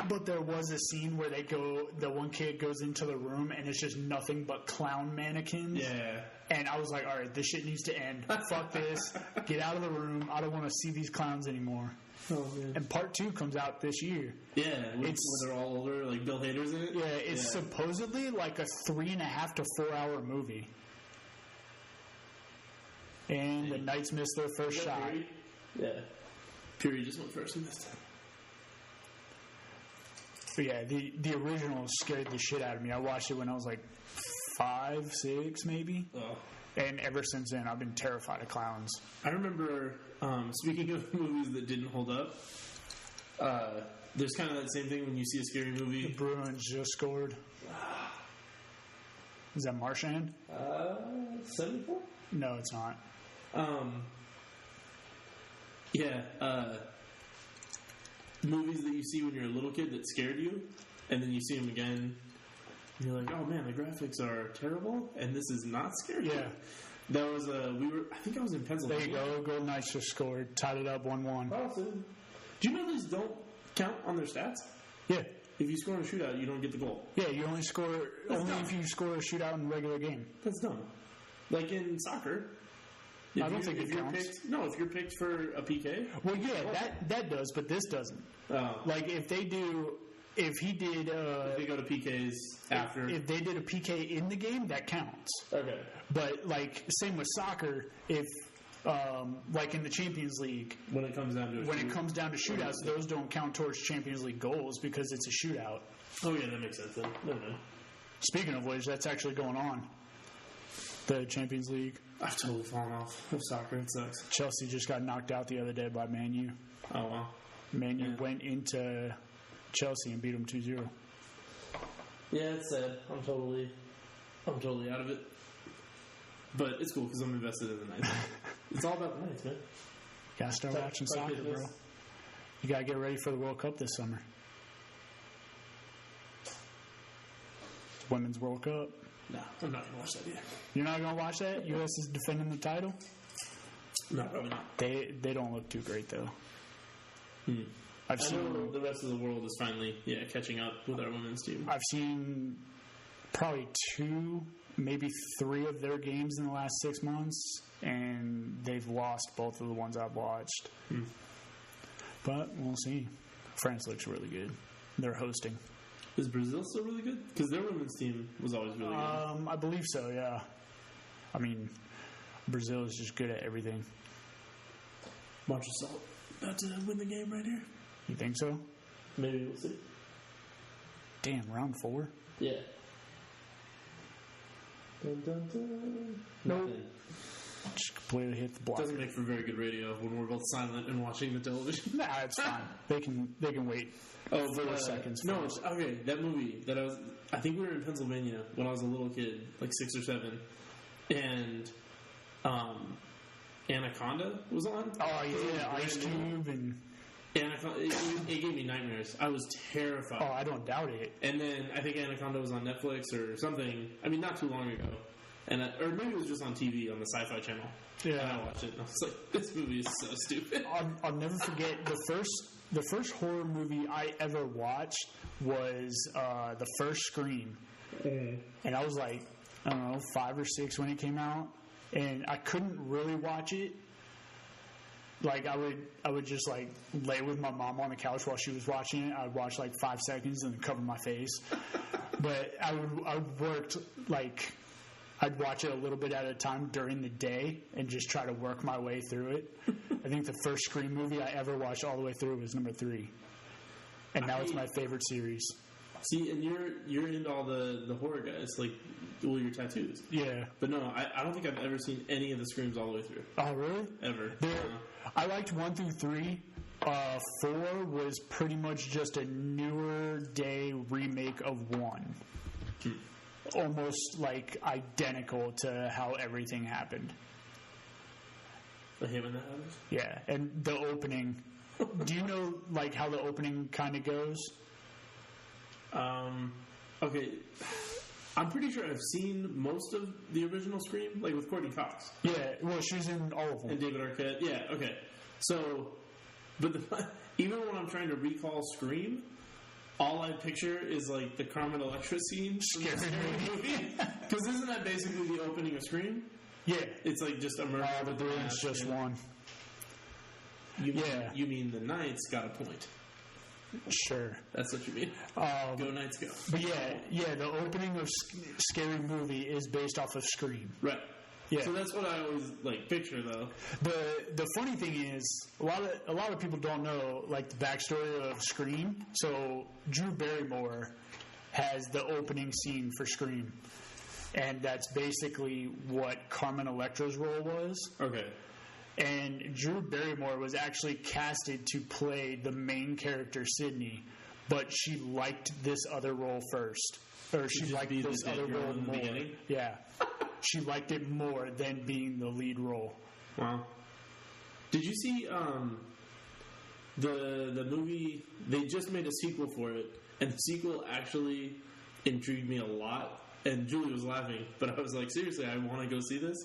but there was a scene where the one kid goes into the room and it's just nothing but clown mannequins. Yeah. And I was like, all right, this shit needs to end. Fuck this. Get out of the room. I don't want to see these clowns anymore. Oh, man. And part 2 comes out this year. Yeah, when they're all older, like Bill Hader's in it. Yeah, it's supposedly like a 3.5 to 4 hour movie. And the Knights missed their first shot. Fury? Yeah. Fury just went first and missed it. But yeah, the original scared the shit out of me. I watched it when I was like 5, 6 maybe. Oh. And ever since then, I've been terrified of clowns. I remember, speaking of movies that didn't hold up, there's kind of that same thing when you see a scary movie. The Bruins just scored. Is that Marchand? 74? No, it's not. Movies that you see when you're a little kid that scared you, and then you see them again, and you're like, oh man, the graphics are terrible, and this is not scary. Yeah. That was, I think I was in Pennsylvania. There you go. Golden Knights just scored. Tied it up 1-1. Awesome. Do you know these don't count on their stats? Yeah. If you score in a shootout, you don't get the goal. Yeah, you only score if you score a shootout in a regular game. That's dumb. Like in soccer. I don't think it counts. If you're picked for a PK. Well, yeah, that does, but this doesn't. Oh. Like if he did. If they go to PKs after. If they did a PK in the game, that counts. Okay. But like same with soccer, if like in the Champions League, when it comes down to shootouts, those don't count towards Champions League goals because it's a shootout. Oh yeah, that makes sense then. No. Speaking of which, that's actually going on. The Champions League. I've totally fallen off of soccer. It sucks. Chelsea just got knocked out the other day by Man U. Oh wow. Man U went into Chelsea and beat them 2-0. Yeah, it's sad. I'm totally out of it. But it's cool because I'm invested in the Knights. It's all about the Knights, man. You gotta start watching soccer, bro. You gotta get ready for the World Cup this summer. Women's World Cup. No, I'm not gonna watch that either. You're not gonna watch that? U.S. is defending the title? No, probably not. They don't look too great though. I know the rest of the world is finally catching up with our women's team. I've seen probably 2, maybe 3 of their games in the last 6 months, and they've lost both of the ones I've watched. But we'll see. France looks really good. They're hosting. Is Brazil still really good? Because their women's team was always really good. I believe so, yeah. I mean, Brazil is just good at everything. Montreal about to win the game right here. You think so? Maybe we'll see. Damn, round 4? Yeah. Dun, dun, dun. Nope. Just completely hit the block. Doesn't make for very good radio when we're both silent and watching the television. Nah, it's fine. They can wait. Oh, but 4 seconds. No, okay. That movie that I think we were in Pennsylvania when I was a little kid, like 6 or 7, and Anaconda was on. Oh yeah, Ice Cube and Anaconda. It gave me nightmares. I was terrified. Oh, I don't doubt it. And then I think Anaconda was on Netflix or something. I mean, not too long ago. And or maybe it was just on TV on the Sci-Fi Channel. Yeah. And I watched it and I was like, this movie is so stupid. I'll never forget the first horror movie I ever watched was the first Scream. And I was like, I don't know, 5 or 6 when it came out. And I couldn't really watch it. Like I would just like lay with my mom on the couch while she was watching it. I'd watch like 5 seconds and then cover my face. But I worked like I'd watch it a little bit at a time during the day and just try to work my way through it. I think the first Scream movie I ever watched all the way through was number 3. And now it's my favorite series. See, and you're into all the horror guys, like your tattoos. Yeah. But no, I don't think I've ever seen any of the Screams all the way through. Oh, really? Ever. I liked 1 through 3. 4 was pretty much just a newer day remake of 1. Almost like identical to how everything happened. The him and the others? Yeah, and the opening. Do you know like how the opening kind of goes? Okay. I'm pretty sure I've seen most of the original Scream, like with Courtney Cox. Yeah, well, she's in all of them. And David Arquette. Yeah, okay. So, but even when I'm trying to recall Scream, all I picture is like the Carmen Electra scene from the Scary Movie. Because isn't that basically the opening of Scream? Yeah. It's like just a murder. But there is just one. You mean the Knights got a point. Sure. That's what you mean. Go Knights, go. But yeah, the opening of Scary Movie is based off of Scream. Right. Yeah. So that's what I always picture though. The funny thing is a lot of people don't know like the backstory of Scream. So Drew Barrymore has the opening scene for Scream, and that's basically what Carmen Electra's role was. Okay. And Drew Barrymore was actually casted to play the main character, Sydney, but she liked this other role first. Or she liked this other role more. Beginning? Yeah. She liked it more than being the lead role. Wow. Did you see the movie? They just made a sequel for it, and the sequel actually intrigued me a lot. And Julie was laughing, but I was like, seriously, I want to go see this.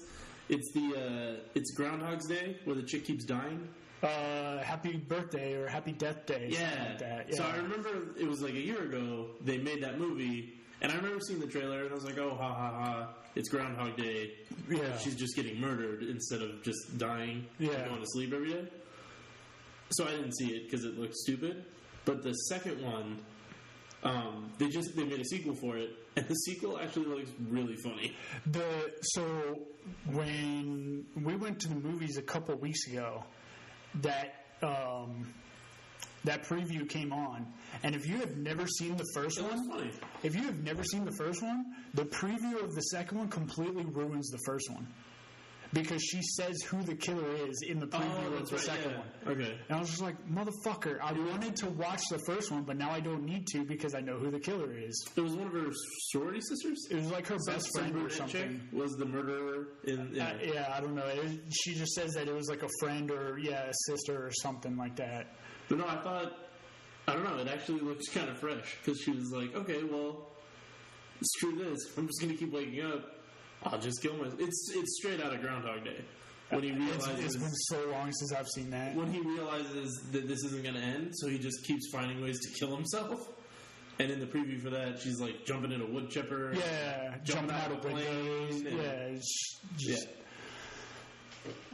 It's Groundhog's Day where the chick keeps dying. Happy birthday or happy death day. Yeah. Like that. Yeah. So I remember it was like a year ago they made that movie, and I remember seeing the trailer and I was like, oh, ha ha ha, it's Groundhog Day. Yeah. She's just getting murdered instead of just dying and going to sleep every day. So I didn't see it because it looked stupid. But the second one, they made a sequel for it, and the sequel actually looks really funny. So when we went to the movies a couple weeks ago, that preview came on, and if you have never seen the first one, funny. If you have never seen the first one, the preview of the second one completely ruins the first one. Because she says who the killer is in the preview of the second one. Okay. And I was just like, motherfucker, I wanted to watch the first one, but now I don't need to because I know who the killer is. It was one of her sorority sisters? It was like her best friend or something. Was the murderer in... Yeah, I don't know. She just says that it was like a friend or, a sister or something like that. But no, I don't know, it actually looks kind of fresh. Because she was like, okay, well, screw this. I'm just going to keep waking up. I'll just kill myself. It's straight out of Groundhog Day. When he realizes it's been so long since I've seen that. When he realizes that this isn't going to end, so he just keeps finding ways to kill himself. And in the preview for that, she's like jumping in a wood chipper. Yeah, jumping out of a plane. Yeah,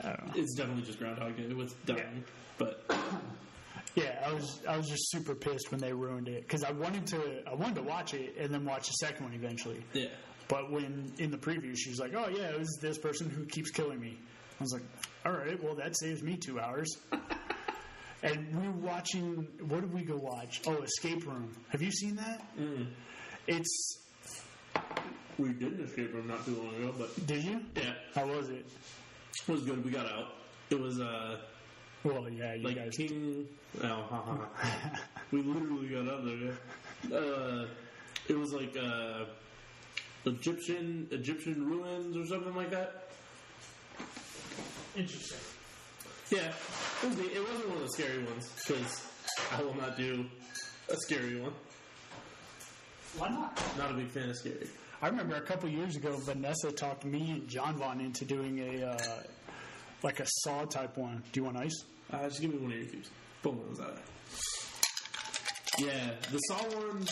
I don't know. It's definitely just Groundhog Day with dying, but. Yeah, I was just super pissed when they ruined it because I wanted to watch it and then watch the second one eventually. Yeah. But when in the preview she was like, "Oh yeah, it was this person who keeps killing me," I was like, "All right, well that saves me 2 hours." And we were watching. What did we go watch? Oh, Escape Room. Have you seen that? Mm. We did an Escape Room not too long ago, but did you? Yeah. How was it? It was good. We got out. It was Well, yeah, you like guys. King. Oh, we literally got out there. Yeah. It was like Egyptian ruins or something like that. Interesting. Yeah, it wasn't one of the scary ones because I will not do a scary one. Why not? Not a big fan of scary. I remember a couple years ago, Vanessa talked me and John Vaughn into doing a Saw type one. Do you want ice? Just give me one of your cubes. Pull those out. Yeah, the Saw one.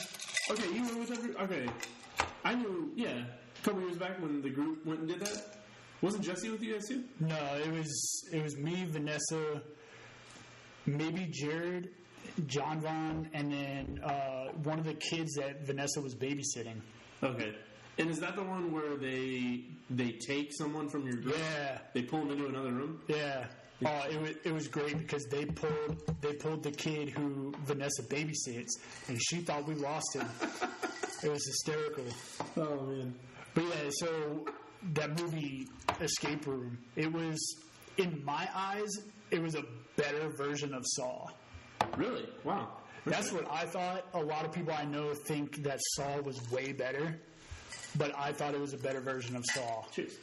Okay, you were with every. Okay, I knew. Yeah, a couple years back when the group went and did that. Wasn't Jesse with you guys too? No, it was me, Vanessa, maybe Jared, John Vaughn, and then one of the kids that Vanessa was babysitting. Okay. And is that the one where they take someone from your group? Yeah. They pull them into another room? Yeah. It was great because they pulled the kid who Vanessa babysits, and she thought we lost him. It was hysterical. Oh man. But yeah, so that movie Escape Room, it was, in my eyes, it was a better version of Saw. Really? Wow. That's what I thought. A lot of people I know think that Saw was way better, but I thought it was a better version of Saw. Cheers.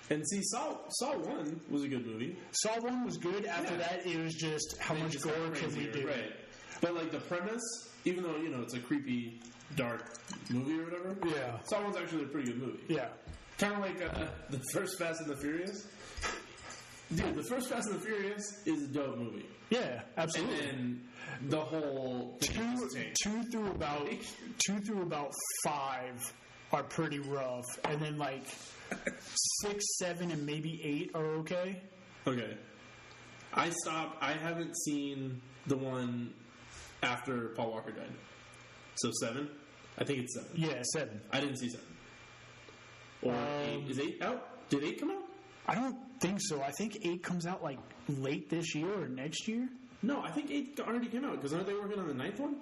And see, Saw 1 was a good movie. Saw 1 was good. After that, it was just how much gore can we do? Right. But like the premise, even though, it's a creepy dark movie or whatever. Yeah. Saw One's actually a pretty good movie. Yeah. Kind of like the first Fast and the Furious. Dude, the first Fast and the Furious is a dope movie. Yeah, absolutely. And then the whole two through about 5 are pretty rough, and then like 6, 7, and maybe 8 are okay. Okay. I haven't seen the one after Paul Walker died. So 7? I think it's 7. Yeah, 7. I didn't see 7. Or 8. Is 8 out? Did 8 come out? I don't think so. I think 8 comes out like late this year or next year. No, I think 8 already came out, because aren't they working on the 9th one?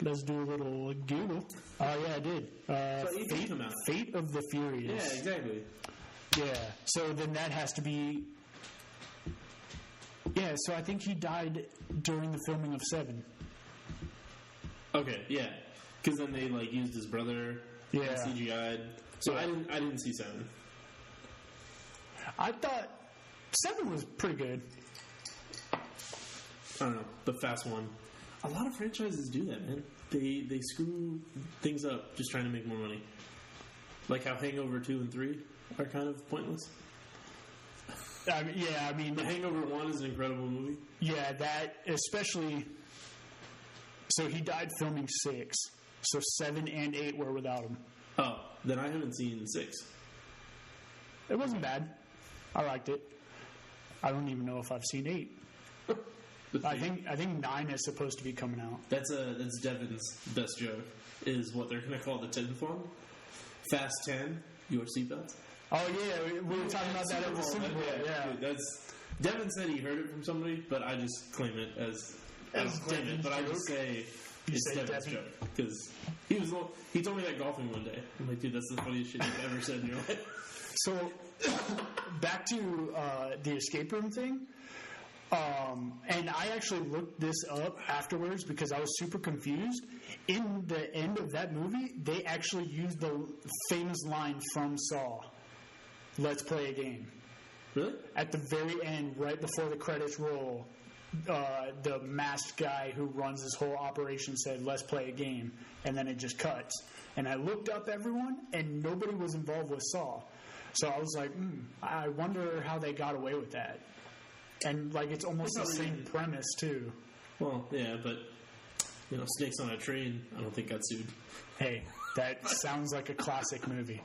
Let's do a little Google. Oh, yeah, I did. So 8 did come out. Fate of the Furious. Yeah, exactly. Yeah, so then that has to be... Yeah, so I think he died during the filming of 7. Okay, yeah. Because then they, like, used his brother and Yeah. CGI'd. So I didn't see 7. I thought 7 was pretty good. I don't know. The Fast one. A lot of franchises do that, man. They screw things up just trying to make more money. Like how Hangover 2 and 3 are kind of pointless. I mean... The Hangover 1 is an incredible movie. Yeah, that, especially... So he died filming 6. So 7 and 8 were without him. Oh, then I haven't seen 6. It wasn't bad. I liked it. I don't even know if I've seen 8. I think 9 is supposed to be coming out. That's Devin's best joke, is what they're going to call the 10th one. Fast 10, your seatbelts. Oh, yeah, we were talking about that at the Super Bowl. Yeah. Dude, Devin said he heard it from somebody, but I just claim it as... I don't claim it, but I just say it's Devin's joke. Because he told me that golfing one day. I'm like, dude, that's the funniest shit you've ever said in your life. So, back to the escape room thing. And I actually looked this up afterwards because I was super confused. In the end of that movie, they actually used the famous line from Saw, "Let's play a game." Really? At the very end, right before the credits roll, the masked guy who runs this whole operation said, "Let's play a game," and then it just cuts. And I looked up everyone, and nobody was involved with Saw. So I was like, I wonder how they got away with that. And, like, it's almost the same premise, too. Well, yeah, but, Snakes on a Train, I don't think got sued. Hey, that sounds like a classic movie.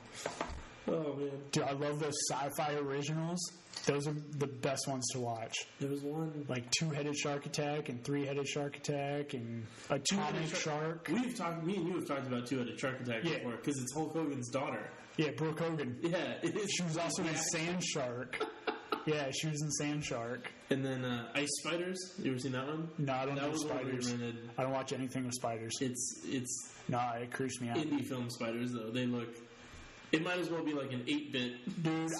Oh, man. Dude, I love those sci-fi originals. Those are the best ones to watch. There was one... Like Two-Headed Shark Attack and Three-Headed Shark Attack and Atomic Shark. Me and you have talked about Two-Headed Shark Attack before, because it's Hulk Hogan's daughter. Yeah, Brooke Hogan. Yeah, it is. She was also in Sand Shark. Yeah, she was in Sand Shark. And then Ice Spiders. You ever seen that one? No, I don't know spiders. Rented. I don't watch anything with spiders. It's nah, it creeps me out. Indie film spiders, though. They look... It might as well be like an 8-bit... Dude,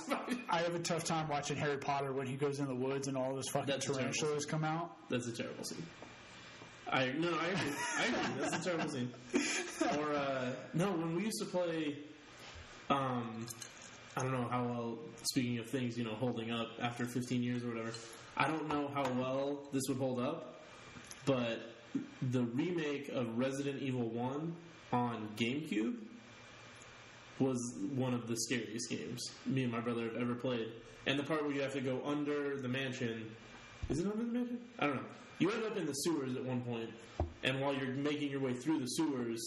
I have a tough time watching Harry Potter when he goes in the woods and all those fucking tarantulas come out. That's a terrible scene. I agree. That's a terrible scene. Or, when we used to play... I don't know how well, speaking of things, holding up after 15 years or whatever, I don't know how well this would hold up, but the remake of Resident Evil 1 on GameCube was one of the scariest games me and my brother have ever played. And the part where you have to go under the mansion... Is it under the mansion? I don't know. You end up in the sewers at one point, and while you're making your way through the sewers,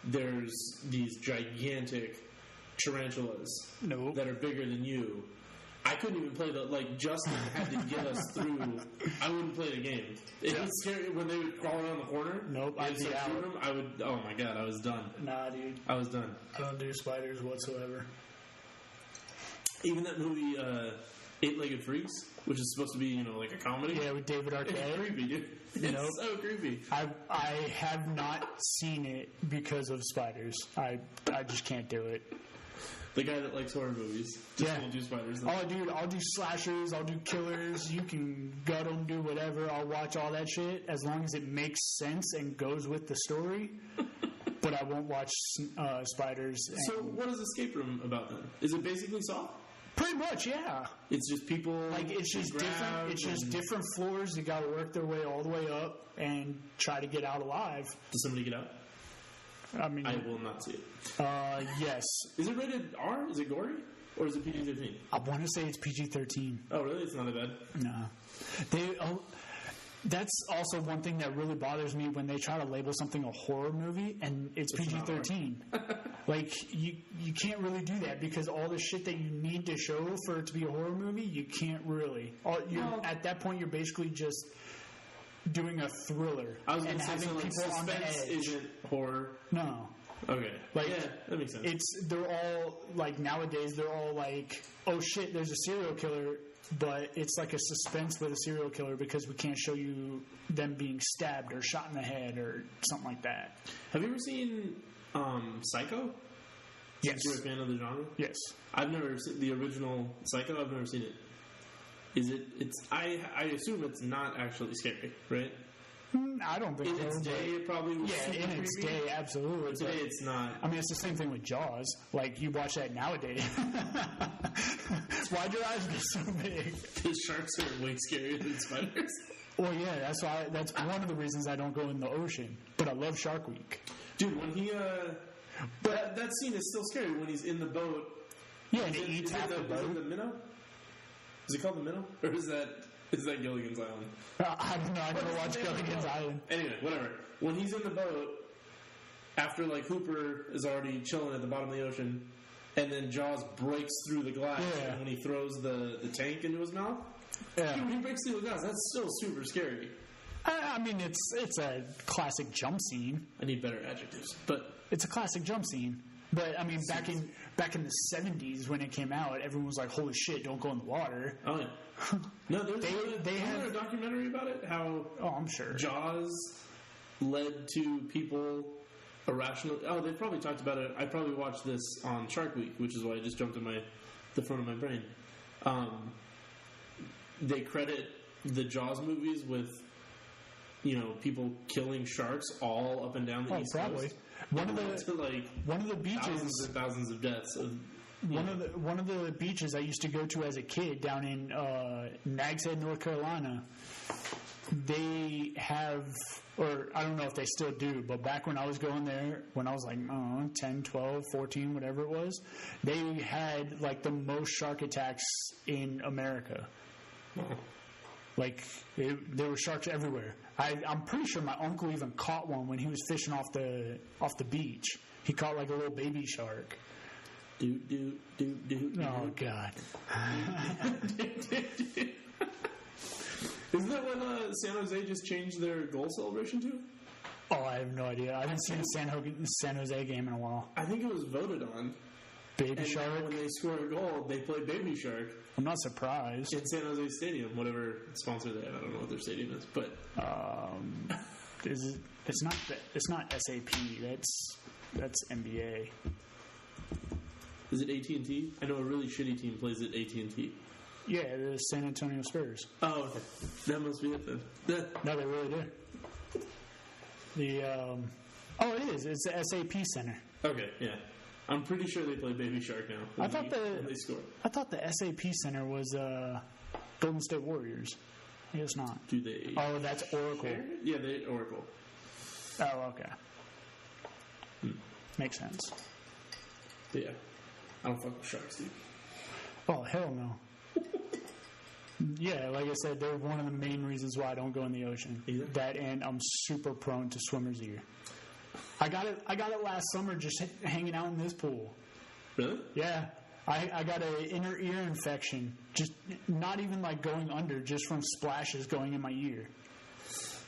there's these gigantic... tarantulas that are bigger than you. I couldn't even play Justin had to get us through. I wouldn't play the game. It was scary when they would crawl around the corner. Nope, I'd be out. I would, oh my god, I was done. Nah, dude. I was done. I don't do spiders whatsoever. Even that movie, Eight-Legged Freaks, which is supposed to be, like a comedy. Yeah, with David Arquette. It's creepy, dude. It's so creepy. I have not seen it because of spiders. I just can't do it. The guy that likes horror movies just won't do spiders. I'll do slashers, I'll do killers, you can gut them, do whatever, I'll watch all that shit as long as it makes sense and goes with the story, but I won't watch spiders. So what is Escape Room about then? Is it basically Saw? Pretty much, yeah. It's just people Like it's just different. It's just different floors. They got to work their way all the way up and try to get out alive. Does somebody get out? I mean, I will not see it. yes. Is it rated R? Is it gory? Or is it PG-13? I want to say it's PG-13. Oh, really? It's not that bad? No. That's also one thing that really bothers me when they try to label something a horror movie and it's PG-13. Like, you can't really do that because all the shit that you need to show for it to be a horror movie, you can't really. At that point, you're basically just doing a thriller. I was going and to say, having so, like, people on the suspense edge. isn't horror. No. Okay. Like, yeah, that makes sense. They're all, like, nowadays, they're all like, oh shit, there's a serial killer, but it's like a suspense with a serial killer because we can't show you them being stabbed or shot in the head or something like that. Have you ever seen Psycho? Yes. Since you're a fan of the genre? Yes. I've never seen the original Psycho. I've never seen it. Is it? It's. I assume it's not actually scary, right? I don't think In so. its day, it probably was. Yeah, in its creepy. day, absolutely. But today, it's not. I mean, it's the same thing with Jaws. Like, you watch that nowadays. Why'd your eyes get so big? The sharks are way scarier than spiders. Well, yeah, that's why. That's one of the reasons I don't go in the ocean. But I love Shark Week. Dude, when he that scene is still scary when he's in the boat. Yeah, and it eats half the Is it boat. the minnow? Is it called the minnow, or is that Gilligan's Island? I don't know. I never watched Gilligan's Island. Anyway, whatever. When he's in the boat, after like Hooper is already chilling at the bottom of the ocean, and then Jaws breaks through the glass, Yeah. and when he throws the tank into his mouth, Yeah. dude, when he breaks through the glass, that's still super scary. I mean, it's a classic jump scene. I need better adjectives, but It's a classic jump scene. But I mean, back in the 70s when it came out, everyone was like, "Holy shit, don't go in the water." oh yeah, no, there's They isn't have- there a documentary about it? How Oh, I'm sure. Jaws led to people irrational. Oh, they probably talked about it. I probably watched this on Shark Week, which is why it just jumped in the front of my brain. They credit the Jaws movies with, people killing sharks all up and down the Oh, East probably. Coast. One of To, like the beaches. thousands and thousands of deaths. One of the beaches I used to go to as a kid down in Nags Head, North Carolina, they have, or I don't know if they still do, but back when I was going there, when I was like 10, 12, 14, whatever it was, they had like the most shark attacks in America. Like, there were sharks everywhere. I'm pretty sure my uncle even caught one when he was fishing off the beach. He caught like a little baby shark. Do. Oh, God. Isn't that when San Jose just changed their goal celebration to? Oh, I have no idea. I haven't seen a San Jose game in a while. I think it was voted on. Baby And shark? now when they score a goal, they play Baby Shark I'm not surprised. in San Jose Stadium, whatever sponsor they have. I don't know what their stadium is, but It's not SAP. That's NBA. is it AT&T? I know a really shitty team plays at AT&T. Yeah, the San Antonio Spurs. Oh, okay. That must be it then. No, they really do. It is. It's the SAP Center. Okay, yeah. I'm pretty sure they play Baby Shark now. I thought when they score. I thought the SAP Center was Golden State Warriors. I guess not. Do they? Oh, that's Oracle. Yeah, they Oracle. Oh, okay. Makes sense. But yeah, I don't fuck with sharks, dude. Oh, hell no. Yeah, like I said, they're one of the main reasons why I don't go in the ocean. Either? That and I'm super prone to swimmer's ear. I got it last summer just hanging out in this pool. Really? Yeah. I got an inner ear infection. Just not even like going under, just from splashes going in my ear.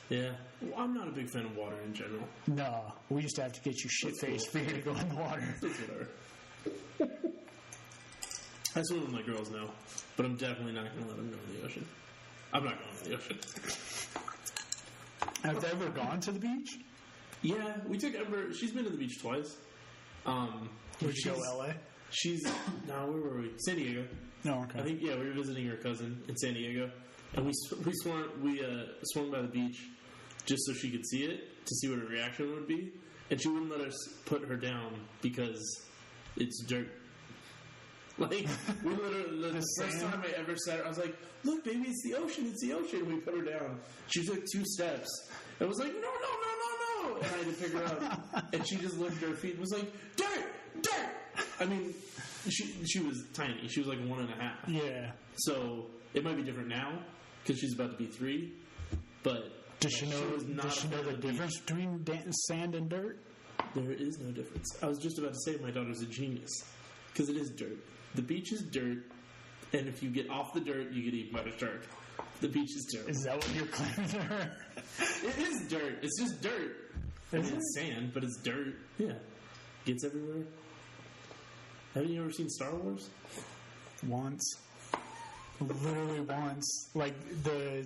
Yeah. Well, I'm not a big fan of water in general. No, we used to have to get you shit-faced for you to go in the water. That's whatever. I swim with my girls now, but I'm definitely not going to let them go in the ocean. I'm not going in the ocean. Have they ever gone to the beach? Yeah, we took Ember. She's been to the beach twice. Would you go LA? No, where were we? San Diego. No, okay. I think we were visiting her cousin in San Diego, and we swung by the beach just so she could see it to see what her reaction would be, and she wouldn't let us put her down because it's dirt. Like, we literally, the first time I ever said it, I was like, look, baby, it's the ocean, it's the ocean. We put her down. She took 2 steps. And was like, no. And I had to pick her up. And she just lifted her feet and was like, dirt. I mean, she was tiny. She was like 1.5. Yeah. So it might be different now because she's about to be 3. But does she know the difference between sand and dirt? There is no difference. I was just about to say my daughter's a genius because it is dirt. The beach is dirt, and if you get off the dirt, you get eaten by a shark. The beach is dirt. Is that what you're claiming to her? It is dirt. It's just dirt. It's sand, but it's dirt. Yeah. Gets everywhere. Haven't you ever seen Star Wars? Once. Literally once. Like, I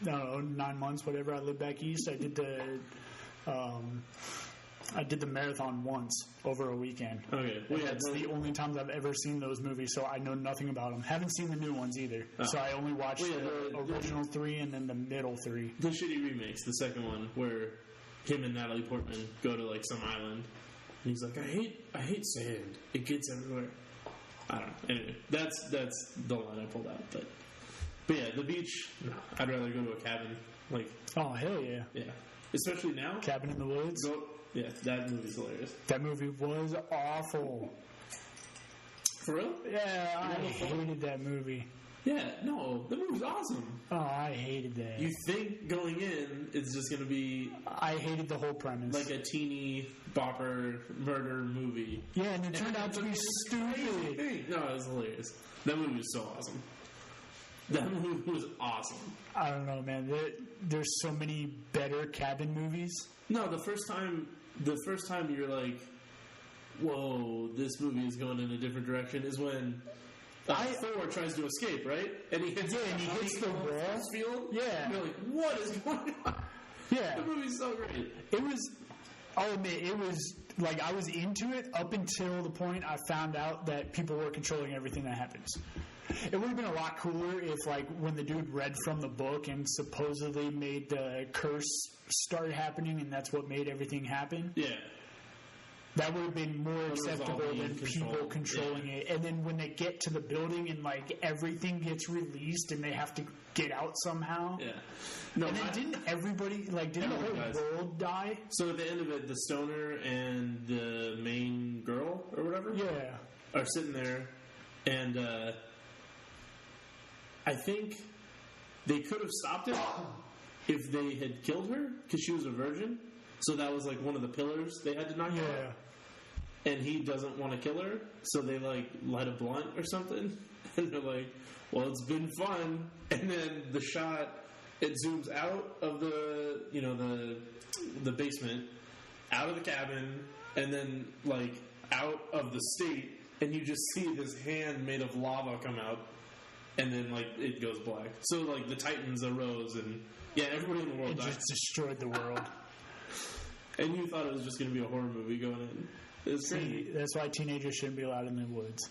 don't know, 9 months, whatever, I lived back east, I did the marathon once over a weekend. Okay. Well, that's the only times I've ever seen those movies, so I know nothing about them. Haven't seen the new ones either. So I only watched the original 3 and then the middle 3. The shitty remakes, the second one, where him and Natalie Portman go to like some island, and he's like, I hate sand. It gets everywhere. I don't know. Anyway, that's the line I pulled out. But yeah, the beach. No, I'd rather go to a cabin. Like, oh hell yeah, yeah. Especially now. Cabin in the Woods. Yeah, that movie's hilarious. That movie was awful. For real? Yeah, I hated that movie. Yeah, no, the movie's awesome. Oh, I hated that. You think going in, it's just going to be... I hated the whole premise. Like a teeny bopper murder movie. Yeah, and it turned out to be stupid. No, it was hilarious. That movie was so awesome. That movie was awesome. I don't know, man. There's so many better cabin movies. No, the first time you're like, whoa, this movie is going in a different direction is when Thor tries to escape, right? And he hits, the wall. Field. Yeah. And you're like, what is going on? Yeah. The movie's so great. I'll admit, it was, like, I was into it up until the point I found out that people were controlling everything that happens. It would have been a lot cooler if, like, when the dude read from the book and supposedly made the curse start happening and that's what made everything happen. Yeah. That would have been more acceptable than people controlling it. And then when they get to the building and, like, everything gets released and they have to get out somehow. Yeah. No, and then didn't the whole world die? So at the end of it, the stoner and the main girl or whatever are sitting there, and I think they could have stopped it if they had killed her because she was a virgin. So that was like one of the pillars they had to knock out. And he doesn't want to kill her, so they like light a blunt or something, and they're like, "Well, it's been fun." And then the shot, it zooms out of the basement, out of the cabin, and then like out of the state, and you just see this hand made of lava come out, and then like it goes black. So like the Titans arose, and everybody in the world died. It just destroyed the world. And you thought it was just going to be a horror movie going in. It's crazy. That's why teenagers shouldn't be allowed in the woods.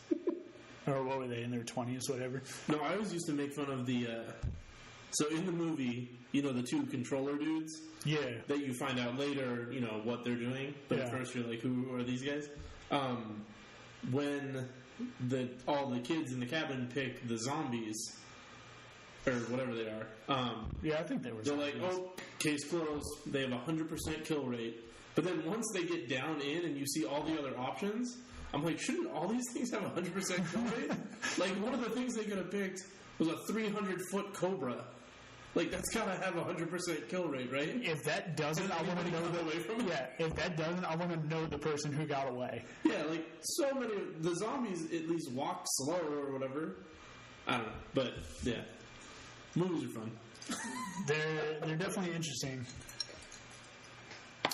Or what were they, in their 20s, whatever? No, I always used to make fun of the... so in the movie, the 2 controller dudes? Yeah. That you find out later, what they're doing. But at first you're like, who are these guys? When all the kids in the cabin pick the zombies... or whatever they are. I think they were They're zombies. like, oh, case closed. They have a 100% kill rate. But then once they get down in and you see all the other options, I'm like, shouldn't all these things have a 100% kill rate? Like, one of the things they could have picked was a 300-foot cobra. Like, that's got to have a 100% kill rate, right? If that doesn't, I want to know if that doesn't, I want to know the person who got away. Yeah, like, so many... The zombies at least walk slow or whatever. I don't know. But, yeah. Movies are fun. They're definitely interesting.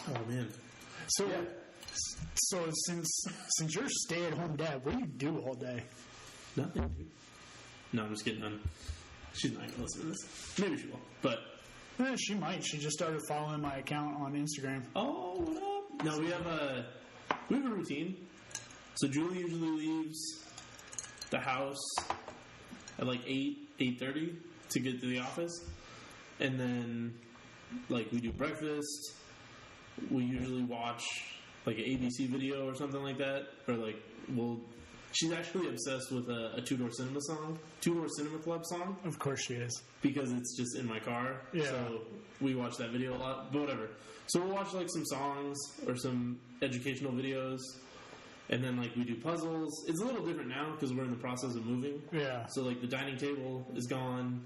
Oh man. So since you're a stay-at-home dad, what do you do all day? Nothing, dude. No, I'm just kidding. She's not gonna listen to this. Maybe she will, but she might. She just started following my account on Instagram. Oh, what up? No, we have a routine. So Julie usually leaves the house at like 8:30 to get to the office, and then like we do breakfast. We usually watch like an ABC video or something like that, or like we'll She's actually obsessed with a Two Door Cinema Club song, Of course she is. because it's just in my car. Yeah. So we watch that video a lot, but whatever. So we'll watch like some songs or some educational videos, and then like we do puzzles. It's a little different now because we're in the process of moving. Yeah. So like the dining table is gone.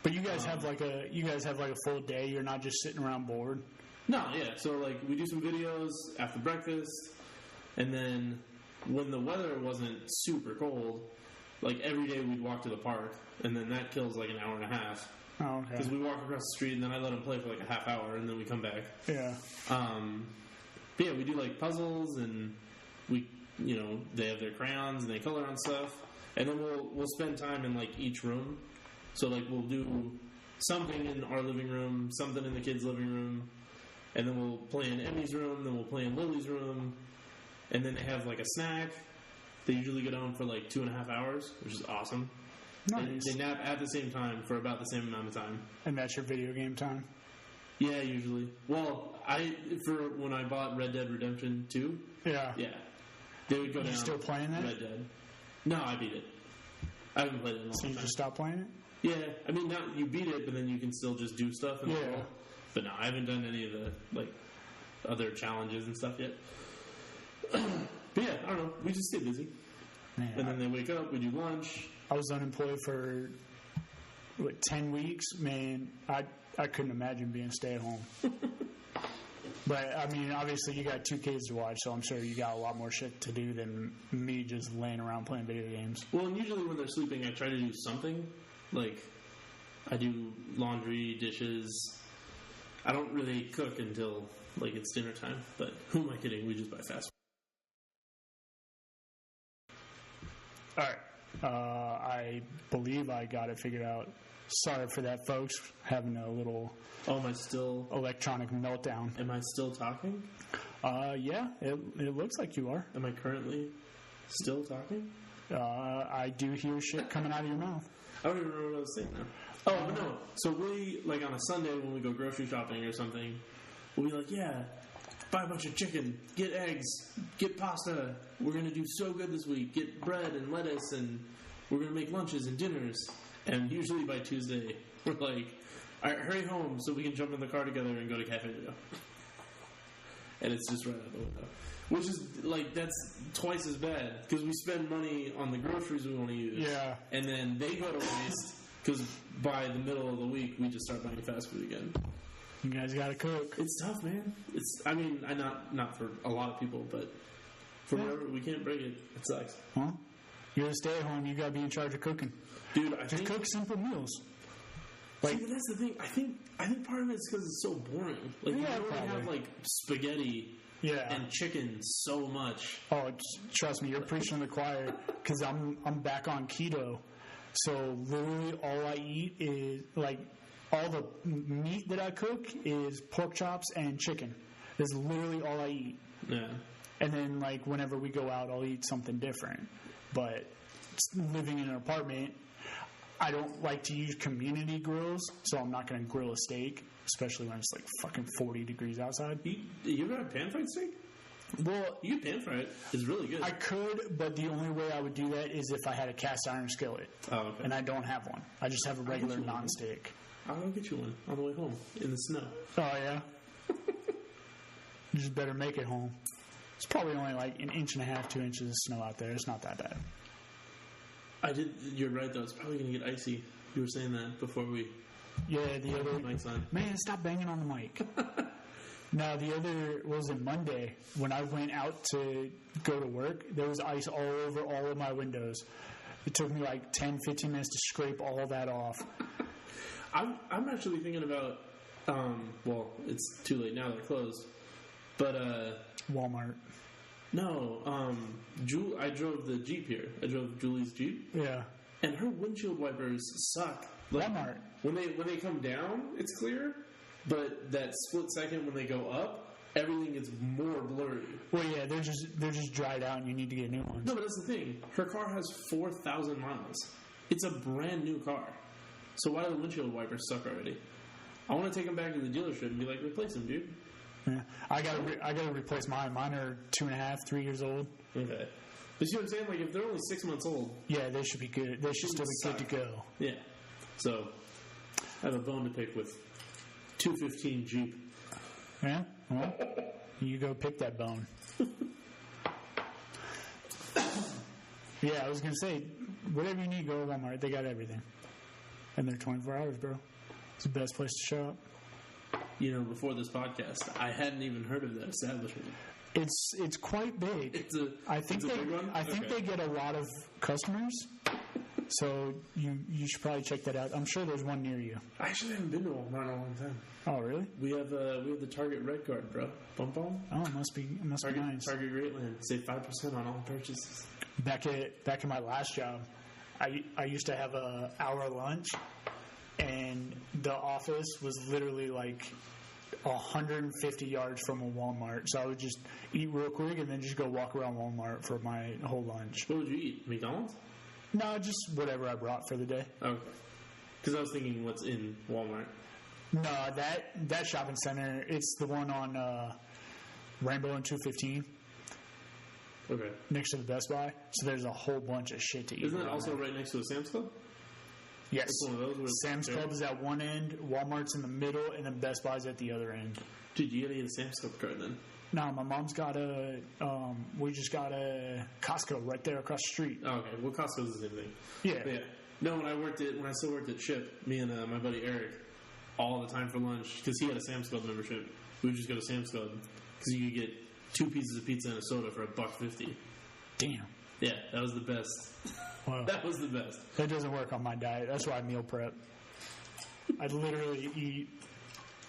But you guys have like a full day. You're not just sitting around bored. No, yeah. So like we do some videos after breakfast, and then when the weather wasn't super cold, like every day we'd walk to the park, and then that kills like an hour and a half. Oh, Because okay. we walk across the street, and then I let them play for like a half hour, and then we come back. Yeah. But yeah, we do like puzzles, and we, they have their crayons and they color on stuff, and then we'll spend time in like each room. So like we'll do something in our living room, something in the kids' living room, and then we'll play in Emmy's room, then we'll play in Lily's room, and then they have like a snack. They usually go down for like 2.5 hours, which is awesome. Nice. They nap at the same time for about the same amount of time. And that's your video game time? Yeah, usually. Well, for when I bought Red Dead Redemption 2, Yeah. yeah, they would go down. You still playing that? Red Dead. No, I beat it. I haven't played it in a long So you time. just stopped playing it? Yeah, I mean, now you beat it, but then you can still just do stuff in the Yeah. world. But no, I haven't done any of the like other challenges and stuff yet. But yeah, I don't know. We just stay busy, Man, and then they wake up. We do lunch. I was unemployed for 10 weeks. Man, I couldn't imagine being stay at home. But I mean, obviously you got 2 kids to watch, so I'm sure you got a lot more shit to do than me just laying around playing video games. Well, and usually when they're sleeping, I try to do something. Like, I do laundry, dishes. I don't really cook until, like, it's dinner time. But who am I kidding? We just buy fast All right. I believe I got it figured out. Sorry for that, folks. Having a little food. Oh, electronic meltdown. am I still talking? Yeah, it looks like you are. Am I currently still talking? I do hear shit coming out of your mouth. I don't even remember what I was saying now. Oh, but no. So we, like, on a Sunday when we go grocery shopping or something, we'll be like, yeah, buy a bunch of chicken, get eggs, get pasta. We're going to do so good this week. Get bread and lettuce, and we're going to make lunches and dinners. And usually by Tuesday, we're like, all right, hurry home so we can jump in the car together and go to Cafe Rio. And it's just right out the window. Which is, like, that's twice as bad, because we spend money on the groceries we want to use. Yeah. And then they go to waste, because by the middle of the week, we just start buying fast food again. You guys got to cook. It's tough, man. I mean, not for a lot of people, but for whatever, we can't break it. It sucks. Huh? You're a stay-at-home. You got to be in charge of cooking. Dude, I Just think... cook simple meals. See, but that's the thing. I think part of it is because it's so boring. Like, Yeah, you don't have, probably. like, spaghetti Yeah. and chicken so much. Oh, trust me, you're preaching to the choir. Because I'm back on keto, so literally all I eat is like all the meat that I cook is pork chops and chicken. That's literally all I eat. Yeah. And then like whenever we go out, I'll eat something different. But living in an apartment, I don't like to use community grills, so I'm not going to grill a steak, especially when it's like fucking 40 degrees outside. You ever had pan-fried steak? Well, You can pan-fry it. It's really good. I could, but the only way I would do that is if I had a cast iron skillet. Oh, okay. And I don't have one. I just have a regular you one. non-stick. I'll go get you one on the way home in the snow. Oh, yeah? You just better make it home. It's probably only like 1.5 inches, 2 inches of snow out there. It's not that bad. You're right, though. It's probably going to get icy. You were saying that before we Yeah, the put other... the mics on. Man, stop banging on the mic. Now, the other... What was it, Monday? When I went out to go to work, there was ice all over all of my windows. It took me like 10, 15 minutes to scrape all that off. I'm actually thinking about, well, it's too late now, they're closed. But, Walmart. no, I drove the Jeep here. I drove Julie's Jeep, Yeah. and her windshield wipers suck. Like, Walmart. when they come down, it's clear, but that split second when they go up, everything gets more blurry. Well, yeah, they're just dried out, and you need to get new ones. No, but that's the thing. Her car has 4,000 miles. It's a brand new car. So why do the windshield wipers suck already? I want to take them back to the dealership and be like, replace them, dude. Yeah. I gotta replace mine. Mine are 2.5, 3 years old. Okay. But you see what I'm saying? Like, if they're only 6 months old, Yeah, they should be good. They should still be good to go. yeah. So, I have a bone to pick with 215 Jeep. Yeah? Well, you go pick that bone. Yeah, I was going to say, whatever you need, go to Walmart. They got everything. And they're 24 hours, bro. It's the best place to show up. You know, before this podcast, I hadn't even heard of that establishment. It's quite big. It's a big one? I think they get a lot of customers. So you should probably check that out. I'm sure there's one near you. I actually haven't been to Walmart in a long time. Oh, really? We have the Target Red Card, bro. Bum bum. Oh, it must be nice. Target Greatland. Save 5% on all purchases. Back at my last job, I used to have a hour lunch, and the office was literally like 150 yards from a Walmart. So I would just eat real quick and then just go walk around Walmart for my whole lunch. What would you eat? McDonald's? No, just whatever I brought for the day. Okay. Because I was thinking what's in Walmart. No, that shopping center, it's the one on Rainbow and 215. Okay. Next to the Best Buy. So there's a whole bunch of shit to eat. Isn't that also right next to a Sam's Club? Yes. It's one of those where Sam's Club is at one end, Walmart's in the middle, and then Best Buy's at the other end. Dude, you gotta get a Sam's Club card then. No, my mom's got we just got a Costco right there across the street. Oh, okay. Well, Costco's the same thing. Yeah. But yeah. No, when I still worked at Chip, me and my buddy Eric, all the time for lunch, because he had a Sam's Club membership, we would just go to Sam's Club, because you could get 2 pieces of pizza and a soda for $1.50. Damn. Yeah, that was the best. Well, That was the best. that doesn't work on my diet. That's why I meal prep. I'd literally eat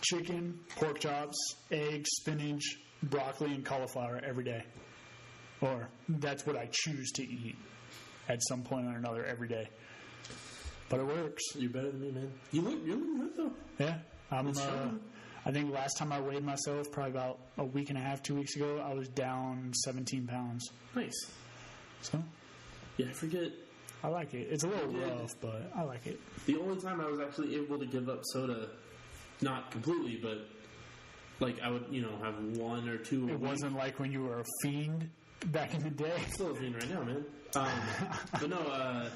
chicken, pork chops, eggs, spinach, broccoli, and cauliflower every day. Or that's what I choose to eat at some point or another every day. But it works. You're better than me, man. You're looking good, though. Yeah. It's shocking. I think last time I weighed myself, probably about a week and a half, 2 weeks ago, I was down 17 pounds. Nice. So, Yeah, I forget. I like it. It's a little rough, but I like it. The only time I was actually able to give up soda, not completely, but like I would, have 1 or 2 a week. It wasn't like when you were a fiend back in the day. I'm still a fiend right now, man. But no,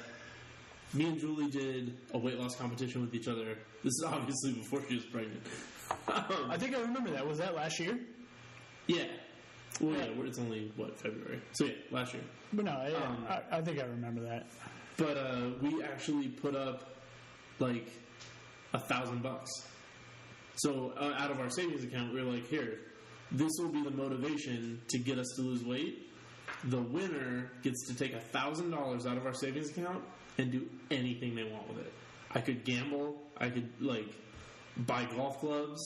me and Julie did a weight loss competition with each other. This is obviously before she was pregnant. I think I remember that. Was that last year? Yeah. Well, yeah, it's only, February. So, yeah, last year. But no, I think I remember that. But we actually put up, like, $1,000. So, out of our savings account, we were like, here, this will be the motivation to get us to lose weight. The winner gets to take $1,000 out of our savings account and do anything they want with it. I could gamble. I could, buy golf clubs,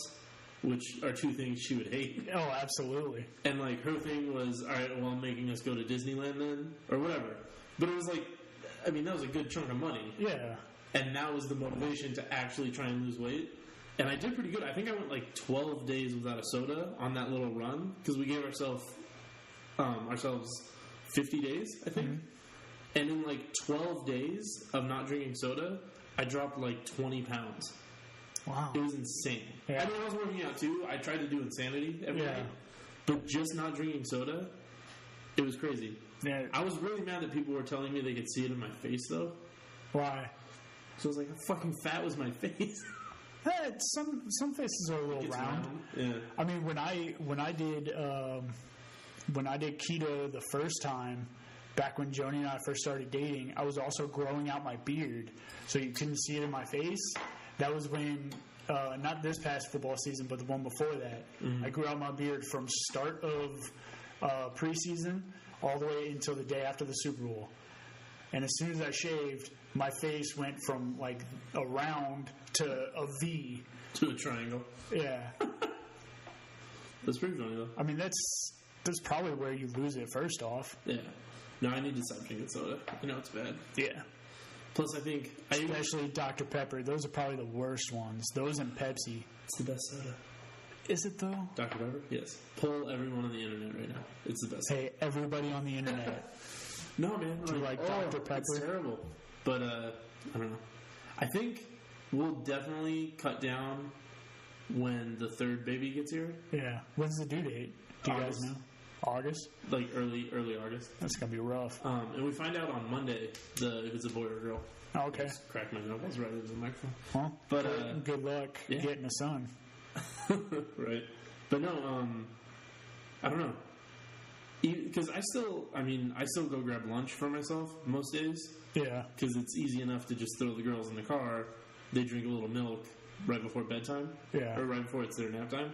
which are 2 things she would hate. Oh, absolutely. And, her thing was, all right, well, I'm making us go to Disneyland then, or whatever. But it was that was a good chunk of money. Yeah. And that was the motivation to actually try and lose weight. And I did pretty good. I think I went, 12 days without a soda on that little run, because we gave ourselves 50 days, I think. Mm-hmm. And in, 12 days of not drinking soda, I dropped, 20 pounds. Wow. It was insane. Yeah. I was working out too. I tried to do insanity every day. But just not drinking soda, it was crazy. Yeah. I was really mad that people were telling me they could see it in my face, though. Why? So I was like, how fucking fat was my face? Some faces are a little round. Yeah. I mean, when I did keto the first time, back when Joni and I first started dating, I was also growing out my beard, so you couldn't see it in my face. That was when, not this past football season, but the one before that, mm-hmm. I grew out my beard from start of preseason all the way until the day after the Super Bowl. And as soon as I shaved, my face went from a round to a V. To a triangle. Yeah. That's pretty funny, though. I mean, that's probably where you lose it first off. Yeah. No, I need to stop drinking soda. I know it's bad. Yeah. Plus, I think... Especially Dr. Pepper. Those are probably the worst ones. Those and Pepsi. It's the best soda. Is it, though? Dr. Pepper? Yes. Pull everyone on the internet right now. It's the best soda. Hey, everybody on the internet. No, man. Do you like Dr. Pepper? It's terrible. But, I don't know. I think we'll definitely cut down when the 3rd baby gets here. Yeah. When's the due date? Do you guys know? August? like early August. That's going to be rough. And we find out on Monday if it's a boy or a girl. Oh, okay. Just crack my knuckles right into the microphone. Well, But good luck yeah. getting a son. Right. But no, I don't know. Because I still go grab lunch for myself most days. Yeah. Because it's easy enough to just throw the girls in the car. They drink a little milk right before bedtime. Yeah. Or right before it's their nap time.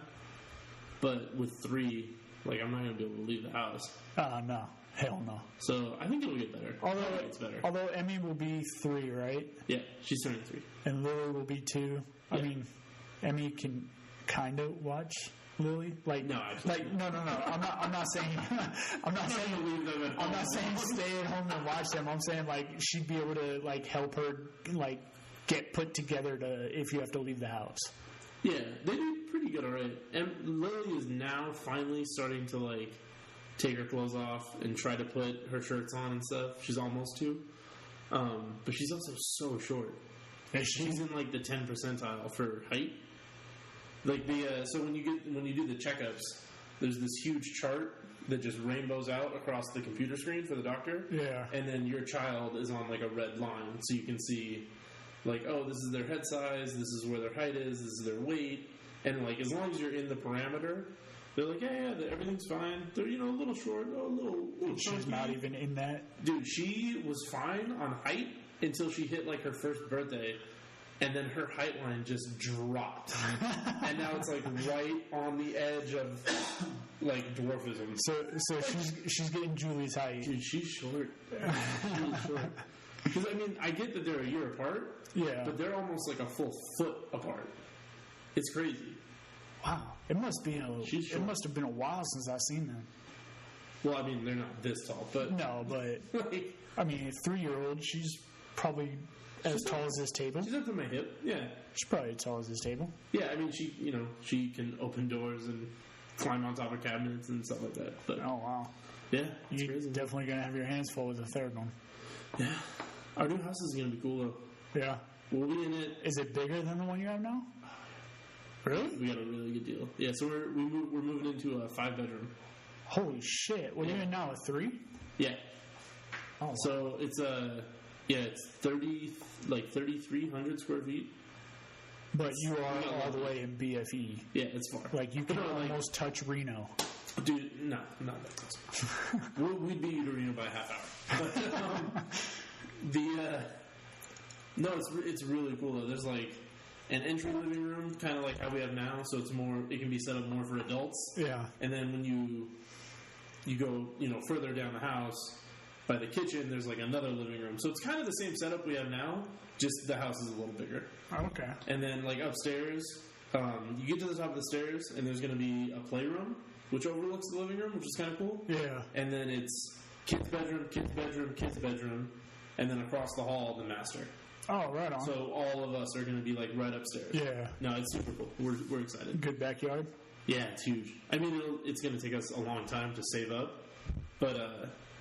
But with 3, like, I'm not going to be able to leave the house. No. Hell no. So I think it'll get better. Although I think it's better. Although Emmy will be 3, right? Yeah, she's turning 3. And Lily will be 2. I Yeah. mean, Emmy can kind of watch Lily. Like, No, absolutely like no. I'm not saying. I'm not saying. leave them at I'm not home. saying stay at home and watch them. I'm saying like she'd be able to like help her like get put together to if you have to leave the house. Yeah, they do pretty good already. And Lily is now finally starting to like take her clothes off and try to put her shirts on and stuff. She's almost 2. But she's also so short. She's in like the 10th percentile for height. Like so when you do the checkups, there's this huge chart that just rainbows out across the computer screen for the doctor. Yeah. And then your child is on like a red line, so you can see like, oh, this is their head size, this is where their height is, this is their weight, and like as long as you're in the parameter, they're like, yeah, everything's fine. They're a little short, a little She's chunky. not even in that. Dude, she was fine on height until she hit like her first birthday, and then her height line just dropped, and now it's like right on the edge of like dwarfism. So she's getting Julie's height. Dude, she's short. She's really short. Because I mean, I get that they're a year apart, Yeah. but they're almost like a full foot apart. It's crazy. Wow. It must be She's it short. must have been a while since I've seen them. Well, I mean, they're not this tall, but No, but like, I mean, a 3-year-old, she's probably as tall as this table. she's up to my hip. Yeah, She's probably as tall as this table. yeah. I mean, she can open doors and climb on top of cabinets and stuff like that. But Oh wow. yeah, it's You're crazy. definitely gonna have your hands full with the third one. Yeah, our new house is gonna be cool though. Yeah. We'll be in it. Is it bigger than the one you have now? Really? We got a really good deal. Yeah, so we're moving into a 5-bedroom. Holy shit! What are you in now? A 3? Yeah. Oh. So it's it's 3,300 square feet. But you are Yeah. all the way in BFE. Yeah, it's far. Like you can No, like- almost touch Reno. Dude, no, not that close. We'd be Reno by a half hour. But, no, it's really cool though. There's like an entry living room, kind of like how we have now. So it can be set up more for adults. Yeah. And then when you go, further down the house by the kitchen, there's like another living room. So it's kind of the same setup we have now, just the house is a little bigger. Okay. And then like upstairs, you get to the top of the stairs, and there's going to be a playroom which overlooks the living room, which is kind of cool. Yeah. And then it's kid's bedroom, kid's bedroom, kid's bedroom, and then across the hall, the master. Oh, right on. So all of us are going to be like right upstairs. Yeah. No, it's super cool. We're excited. Good backyard. Yeah, it's huge. I mean, it's going to take us a long time to save up, but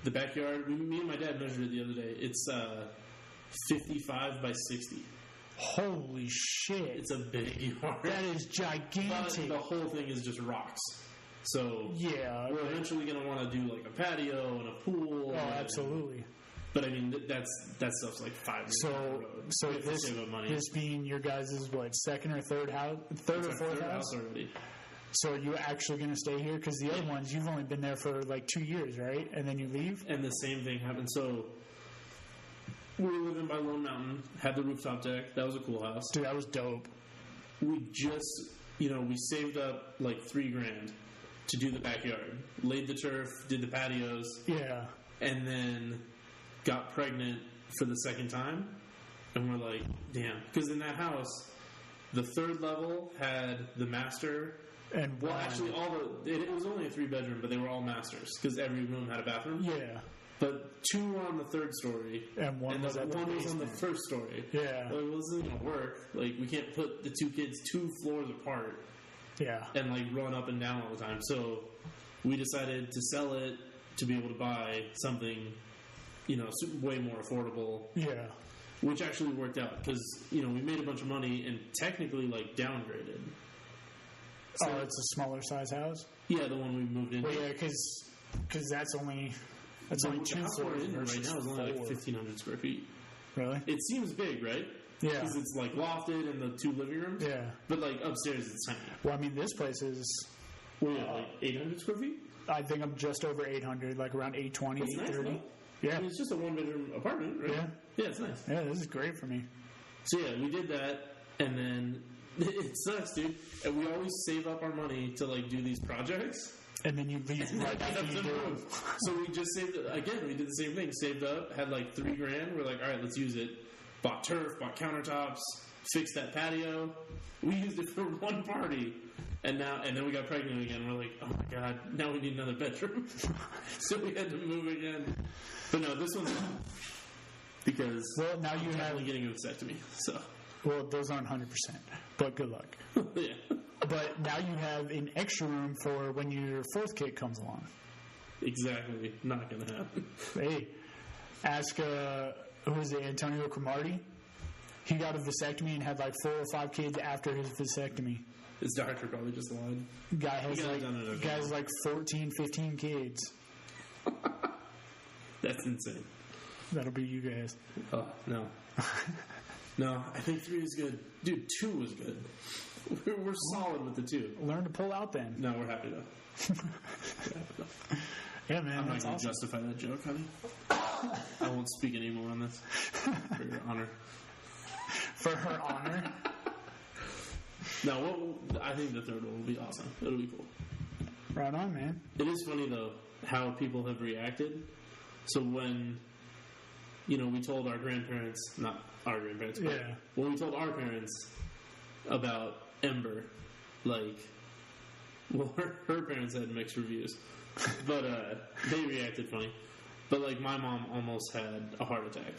the backyard. Me and my dad measured it the other day. It's 55 by 60. Holy shit! It's a big yard. That is But gigantic. the whole thing is just rocks. So Yeah. we're eventually going to want to do like a patio and a pool. Oh, and- absolutely. But I mean, that stuff's like 5 years down the So, road. so We have to this save up money. this being your guys' what, second or third house, third It's or our fourth third house? already. So are you actually going to stay here? Because the other ones, you've only been there for like 2 years, right? And then you leave. And the same thing happened. So we were living by Lone Mountain, had the rooftop deck. That was a cool house. Dude, that was dope. We just, we saved up like $3,000 to do the backyard, laid the turf, did the patios, Yeah. and then got pregnant for the second time. And we're like, damn. Because in that house, the third level had the master. And Well, one- actually, it was only a 3-bedroom, but they were all masters because every room had a bathroom. Yeah. But 2 were on the 3rd story, And one was at the one was on the basement. 1st story. Yeah. Well, it wasn't going to work. Like, we can't put the 2 kids 2 floors apart Yeah. and like run up and down all the time. So we decided to sell it to be able to buy something, way more affordable, Yeah. which actually worked out because we made a bunch of money and technically like downgraded. So, Oh, it's a smaller size house? yeah, the one we moved into. Well, yeah, because because that's only The two house we're floors in right versus now is only like 4. 1,500 square feet. Really? It seems big, right? Yeah. Because it's like lofted and the 2 living rooms. Yeah. But like upstairs, it's tiny. Well, I mean, this place is. Like 800 square feet. I think I'm just over 800, like around 820, That's nice, 830. though. Yeah. I mean, it's just a 1-bedroom apartment, right? Yeah. Yeah, it's nice. Yeah, this is great for me. So yeah, we did that, and then it sucks, dude. And we always save up our money to like do these projects. And then you leave right after you do it. So we just saved it again. We did the same thing. Saved up, had like $3,000. We're like, all right, let's use it. Bought turf, bought countertops, fixed that patio. We used it for one party, and then we got pregnant again. We're like, oh my god, now we need another bedroom. So we had to move again. But no, this one's fun because Well, now you I'm have. definitely getting a vasectomy. So Well, those aren't 100%, but good luck. yeah. But now you have an extra room for when your 4th kid comes along. Exactly. Not going to happen. Hey, ask, who is it, Antonio Cromartie? He got a vasectomy and had like 4 or 5 kids after his vasectomy. His doctor probably just lied. Guy has got it like, done in a guy's like 14, 15 kids. That's insane. That'll be you guys. Oh, no. No, I think 3 is good. Dude, 2 was good. We're solid with the 2. Learn to pull out then. No, we're happy though. Yeah, man, I'm not that's going to awesome. justify that joke, honey. I won't speak anymore on this. For your honor. For her honor. No, I think the 3rd one will be awesome. It'll be cool. Right on, man. It is funny, though, how people have reacted. So when, we told our grandparents, not our grandparents, but Yeah. when we told our parents about Ember, like, well, her parents had mixed reviews, but they reacted funny. But, like, my mom almost had a heart attack.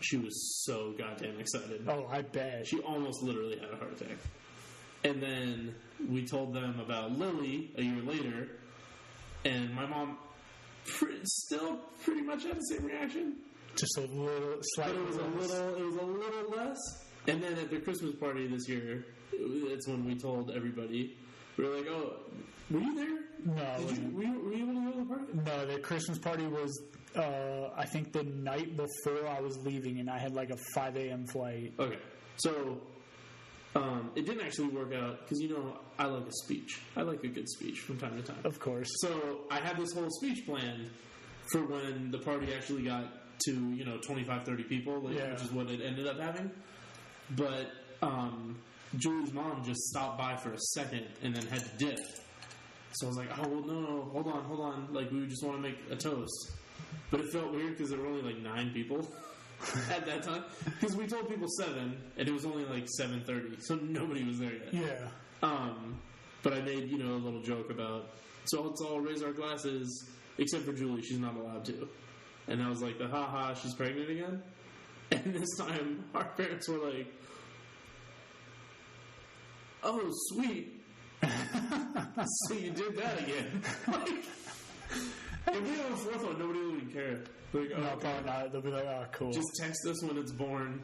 She was so goddamn excited. Oh, I bet. She almost literally had a heart attack. And then we told them about Lily a year later, and my mom still pretty much had the same reaction. Just a little, But slightly. it was a little less. And then at the Christmas party this year, that's when we told everybody. We were like, "Oh, were you there? No, Were you able to go to the party?" no, the Christmas party was, I think the night before I was leaving, and I had like a 5 a.m. flight. Okay, so it didn't actually work out because I like a speech. I like a good speech from time to time. Of course. So I had this whole speech planned for when the party actually got to 25, 30 people, which is what it ended up having. But Julie's mom just stopped by for a second and then had to dip. So I was like, oh, well, no, hold on. Like, we just want to make a toast. But it felt weird because there were only like 9 people at that time. Because we told people 7, and it was only like 7:30, so nobody was there yet. Yeah. But I made, a little joke about, so let's all raise our glasses, except for Julie, she's not allowed to. And I was like, ha, she's pregnant again? And this time, our parents were like, oh, sweet. So you did that again. Like, if we have a 4th one, nobody will even care. Like, No, okay. probably not. They'll be like, oh, cool. Just text us when it's born.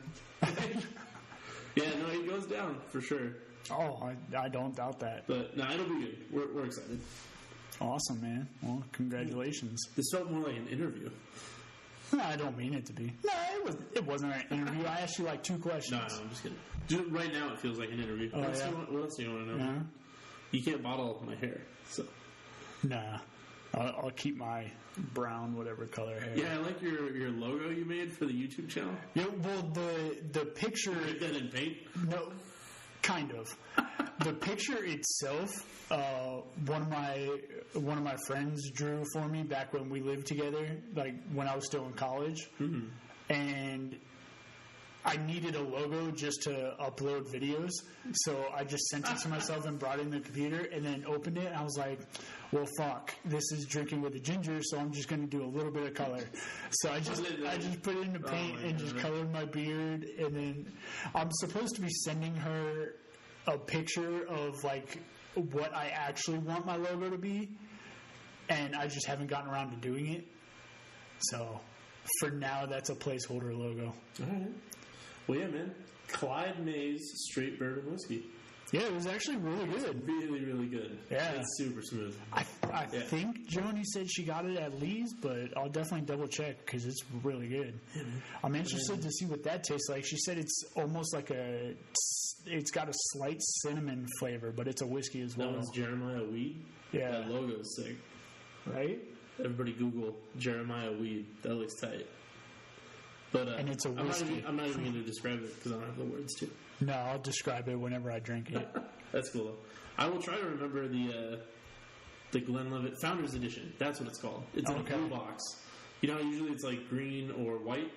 Yeah, no, he goes down, for sure. Oh, I don't doubt that. But, no, it'll be good. We're excited. Awesome, man. Well, congratulations. This felt more like an interview. No, I don't mean it to be. No, it wasn't an interview. I asked you like 2 questions. No, I'm just kidding. Dude, right now it feels like an interview. Oh, what, else yeah? what else do you want to know? No? You can't bottle my hair, so. Nah. I'll keep my brown, whatever color hair. Yeah, I like your logo you made for the YouTube channel. Yeah, well, the picture... Make that in paint. No, kind of. The picture itself, one of my friends drew for me back when we lived together, like when I was still in college, and I needed a logo just to upload videos, so I just sent it to myself and brought it in the computer, and then opened it, and I was like, well, fuck, this is Drinking with a Ginger, so I'm just going to do a little bit of color. So I just put it in the paint and just colored my beard, and then I'm supposed to be sending her a picture of like what I actually want my logo to be, and I just haven't gotten around to doing it. So for now, that's a placeholder logo. All right. Well, yeah, man. Clyde Mays Straight Bourbon Whiskey. Yeah, it was actually really good. Really, really good. Yeah. It's super smooth. I think Joni said she got it at Lee's, but I'll definitely double check because it's really good. I'm interested to see what that tastes like. She said it's almost like it's got a slight cinnamon flavor, but it's a whiskey as well. That one's Jeremiah Weed. Yeah. That logo's sick. Right? Everybody Google Jeremiah Weed. That looks tight. But and it's a whiskey. I'm not even going to describe it because I don't have the words to. No, I'll describe it whenever I drink it. That's cool, though. I will try to remember the Glenlivet Founders Edition. That's what it's called. It's in a blue box. You know how usually it's like green or white?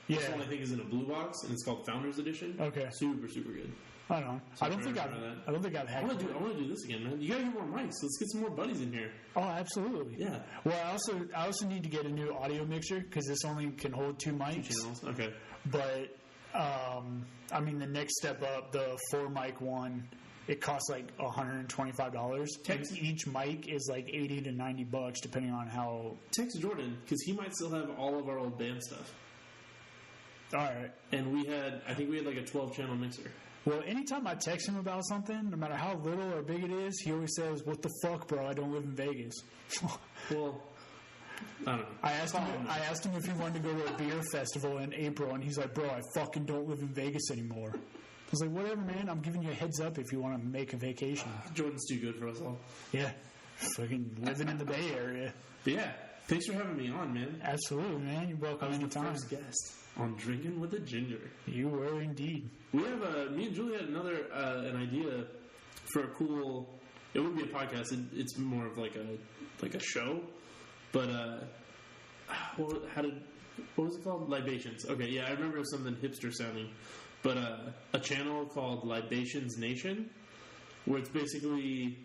Yeah. This one I think is in a blue box, and it's called Founders Edition. Okay. Super, super good. I don't know. So I don't think I've had. I want to do this again, man. You gotta get more mics. Let's get some more buddies in here. Oh, absolutely. Yeah. Well, I also need to get a new audio mixer because this only can hold 2 mics. 2 channels. Okay. But I mean, the next step up, the 4 mic one, it costs like $125. And each mic is like $80 to $90 depending on how. Text Jordan because he might still have all of our old band stuff. All right. And I think we had like a 12-channel mixer. Well, anytime I text him about something, no matter how little or big it is, he always says, "What the fuck, bro? I don't live in Vegas." Well, I don't know. I asked him if he wanted to go to a beer festival in April, and he's like, "Bro, I fucking don't live in Vegas anymore." I was like, "Whatever, man. I'm giving you a heads up if you want to make a vacation." Jordan's too good for us all. Yeah, fucking living in the Bay Area. But yeah, thanks for having me on, man. Absolutely, man. You're welcome anytime. I was the first guest on Drinking with a Ginger. You were indeed. We have me and Julie had an idea for a cool. It wouldn't be a podcast. It's more of like a show. But what was it called? Libations. Okay, yeah, I remember it was something hipster sounding. But a channel called Libations Nation, where it's basically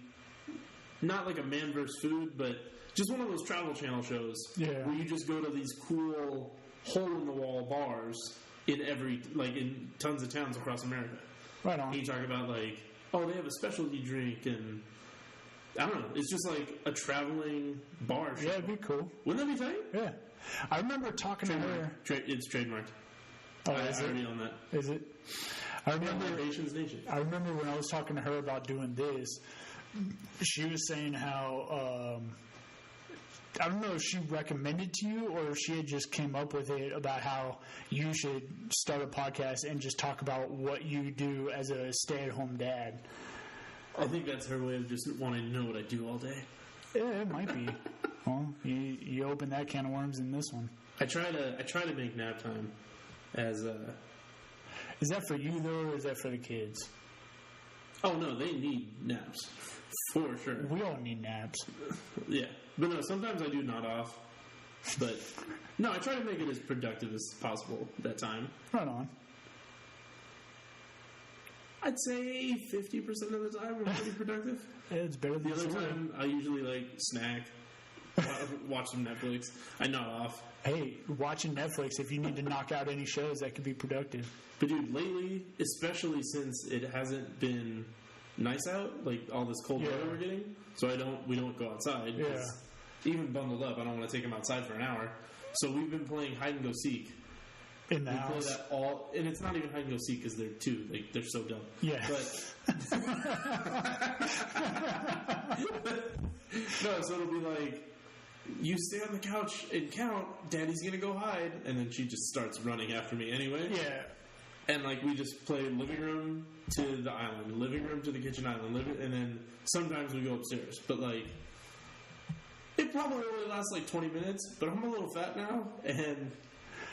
not like a man vs. food, but just one of those travel channel shows. Yeah. Where you just go to these cool hole-in-the-wall bars in tons of towns across America. Right on. And you talk about they have a specialty drink, and I don't know. It's just like a traveling bar show. Yeah, it'd be cool. Wouldn't that be tight? Yeah. I remember talking to her. It's trademarked. Oh, is it? Already on that. Is it? I remember. Libations Nation. I remember when I was talking to her about doing this, she was saying how. I don't know if she recommended to you or if she had just came up with it about how you should start a podcast and just talk about what you do as a stay-at-home dad. I think that's her way of just wanting to know what I do all day. Yeah, it might be. Well, you open that can of worms in this one. I try to make nap time as Is that for you though, or is that for the kids? Oh no, they need naps for sure. We all need naps. Yeah, but no, sometimes I do nod off. But no, I try to make it as productive as possible that time. Right on. I'd say 50% of the time I'm pretty productive. Yeah, it's better than the other time. I usually snack, watch some Netflix. I nod off. Hey, watching Netflix, if you need to knock out any shows, that could be productive. But dude, lately, especially since it hasn't been nice out, like all this cold weather we're getting, so we don't go outside. Yeah. Even bundled up, I don't want to take them outside for an hour. So we've been playing hide and go seek. In the we house. play that all, and it's not even hide and go seek because they're two. They're so dumb. Yeah. But no, so it'll be like, you stay on the couch and count, Daddy's gonna go hide, and then she just starts running after me anyway. Yeah. And we just play living room to the island, living room to the kitchen island, and then sometimes we go upstairs. But it probably only lasts 20 minutes. But I'm a little fat now, and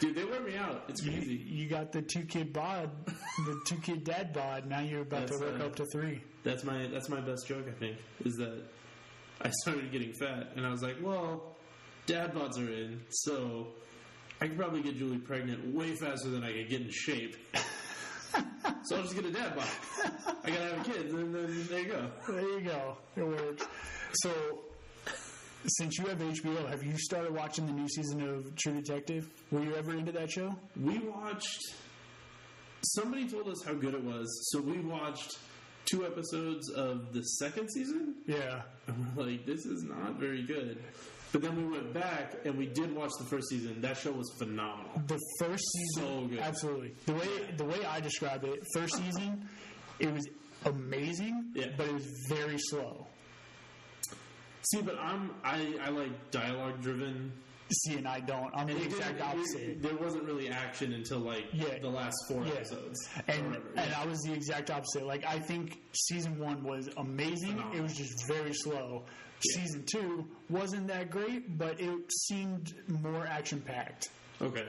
dude, they wear me out. It's crazy. You got the 2-kid bod, the 2-kid dad bod. Now you're about to work up to 3. That's my best joke. I think is that I started getting fat, and I was like, well, dad bods are in, so I could probably get Julie pregnant way faster than I could get in shape. So I'll just get a dad bod. I gotta have a kid, and then there you go. There you go. It works. So, since you have HBO, have you started watching the new season of True Detective? Were you ever into that show? We watched... Somebody told us how good it was, so we watched 2 episodes of the second season. Yeah. And we're like, this is not very good. But then we went back and we did watch the first season. That show was phenomenal. The first season, so good. Absolutely. The way I describe it, first season, it was amazing, Yeah. but it was very slow. See, but I like dialogue driven. See, and I don't. I'm the exact opposite. There wasn't really action until the last 4 episodes. And I was the exact opposite. Like, I think season 1 was amazing. Phenomenal. It was just very slow. Yeah. Season 2 wasn't that great, but it seemed more action packed, Okay.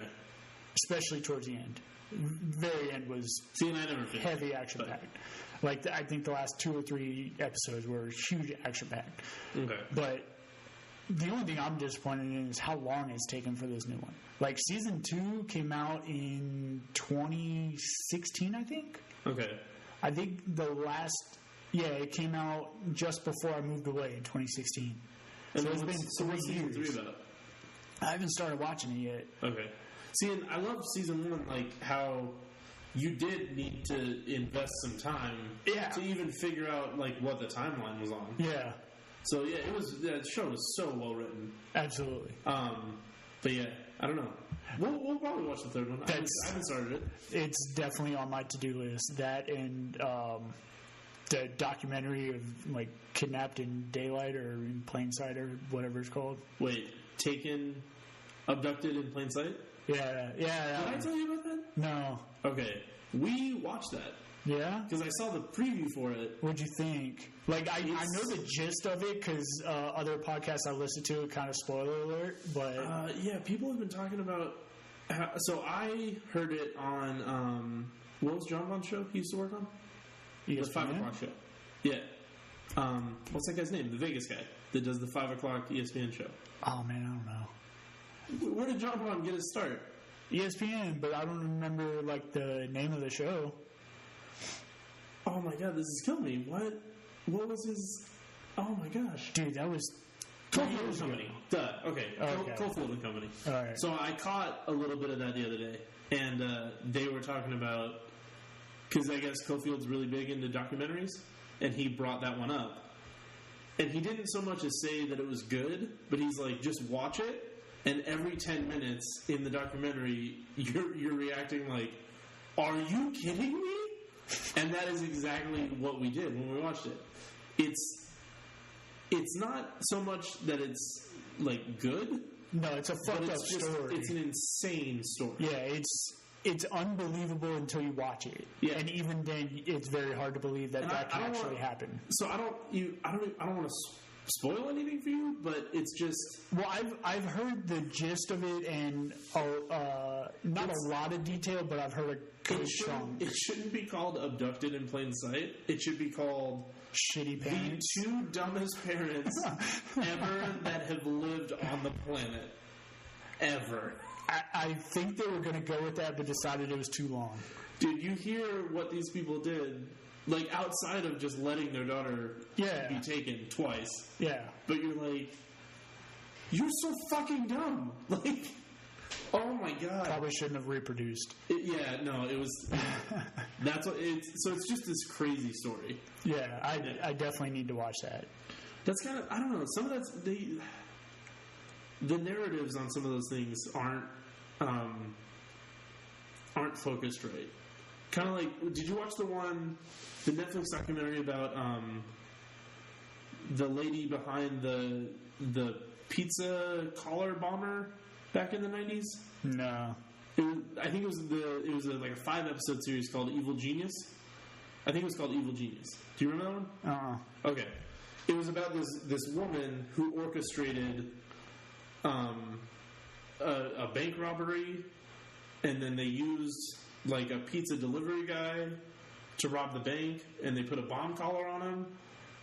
especially towards the end. Very end was See, and I never finished. heavy action packed. Like, I think the last 2 or 3 episodes were huge action packed. Okay. But the only thing I'm disappointed in is how long it's taken for this new one. Like, season 2 came out in 2016, I think. Okay. I think it came out just before I moved away in 2016. And So then it's been what's 3 season years. 3 about? I haven't started watching it yet. Okay. See, and I love season 1, like how you did need to invest some time to even figure out like what the timeline was on. Yeah, So yeah, that show was so well written. absolutely. But yeah, I don't know. We'll probably watch the third one. I haven't started it. It's definitely on my to-do list. That and the documentary of like Kidnapped in Daylight or in Plain Sight or whatever it's called. Wait, Abducted in Plain Sight? Yeah. Did I tell you about that? No. Okay, we watched that Yeah? because I saw the preview for it. What'd you think? Like, I know the gist of it because other podcasts I listen to, kind of spoiler alert, but... Yeah, people have been talking about... so I heard it on... what was John Vaughn's show he used to work on? The 5 o'clock show. Yeah. What's that guy's name? The Vegas guy that does the 5 o'clock ESPN show. Oh, man, I don't know. Where did John Vaughn get his start? ESPN, but I don't remember, like, the name of the show. Oh my god, this is killing me. What was his... Oh my gosh. Dude, that was... Cofield and Company. Duh. Okay. Okay. Cofield and Company. All right. So I caught a little bit of that the other day, and they were talking about... Because I guess Cofield's really big into documentaries, and he brought that one up. And he didn't so much as say that it was good, but he's like, just watch it, and every 10 minutes in the documentary, you're reacting like, are you kidding me? And that is exactly what we did when we watched it. It's not so much that it's like good. No, it's a fucked up story. It's an insane story. Yeah, it's unbelievable until you watch it. Yeah. And even then, it's very hard to believe that can actually happen. So I don't want to spoil anything for you, but it's just... Well, I've heard the gist of it, and not a lot of detail, but I've heard a good chunk. It shouldn't be called Abducted in Plain Sight. It should be called Shitty Parents. The 2 Dumbest Parents Ever That Have Lived on the Planet. Ever. I think they were going to go with that, but decided it was too long. Dude, you hear what these people did, like outside of just letting their daughter be taken twice. Yeah. But you're like, you're so fucking dumb. Like, oh my god. Probably shouldn't have reproduced. It was. That's what it's. So it's just this crazy story. Yeah, I definitely need to watch that. That's kind of, I don't know. Some of that's the narratives on some of those things aren't focused right. Kind of like, did you watch the Netflix documentary about the lady behind the pizza collar bomber back in the 90s? No. I think it was like a 5-episode series called Evil Genius. I think it was called Evil Genius. Do you remember that one? Okay. It was about this woman who orchestrated a bank robbery, and then they used like a pizza delivery guy to rob the bank, and they put a bomb collar on him,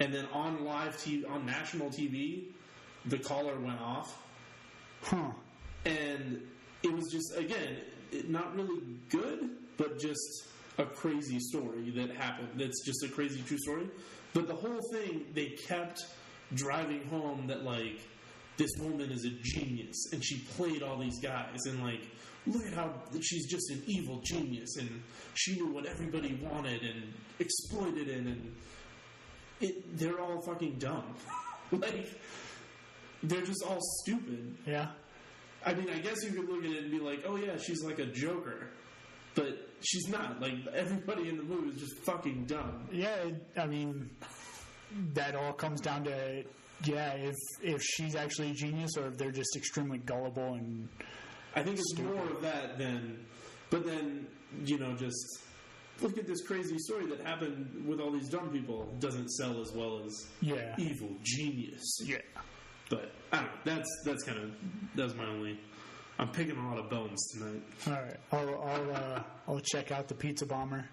and then on live TV, on national TV, the collar went off. Huh. And it was just, again, not really good, but just a crazy story that happened. That's just a crazy true story. But the whole thing, they kept driving home that, like, this woman is a genius, and she played all these guys, and, like, look at how she's just an evil genius, and she knew what everybody wanted and exploited it, and they're all fucking dumb. Like, they're just all stupid. Yeah. I mean, I guess you could look at it and be like, oh yeah, she's like a joker. but she's not. Like, everybody in the movie is just fucking dumb. Yeah, I mean, that all comes down to, if she's actually a genius or if they're just extremely gullible and I think it's stupid. more of that than, but then, just look at this crazy story that happened with all these dumb people. It doesn't sell as well as evil genius. Yeah. But I don't know. That's my only. I'm picking a lot of bones tonight. All right, I'll check out the Pizza Bomber.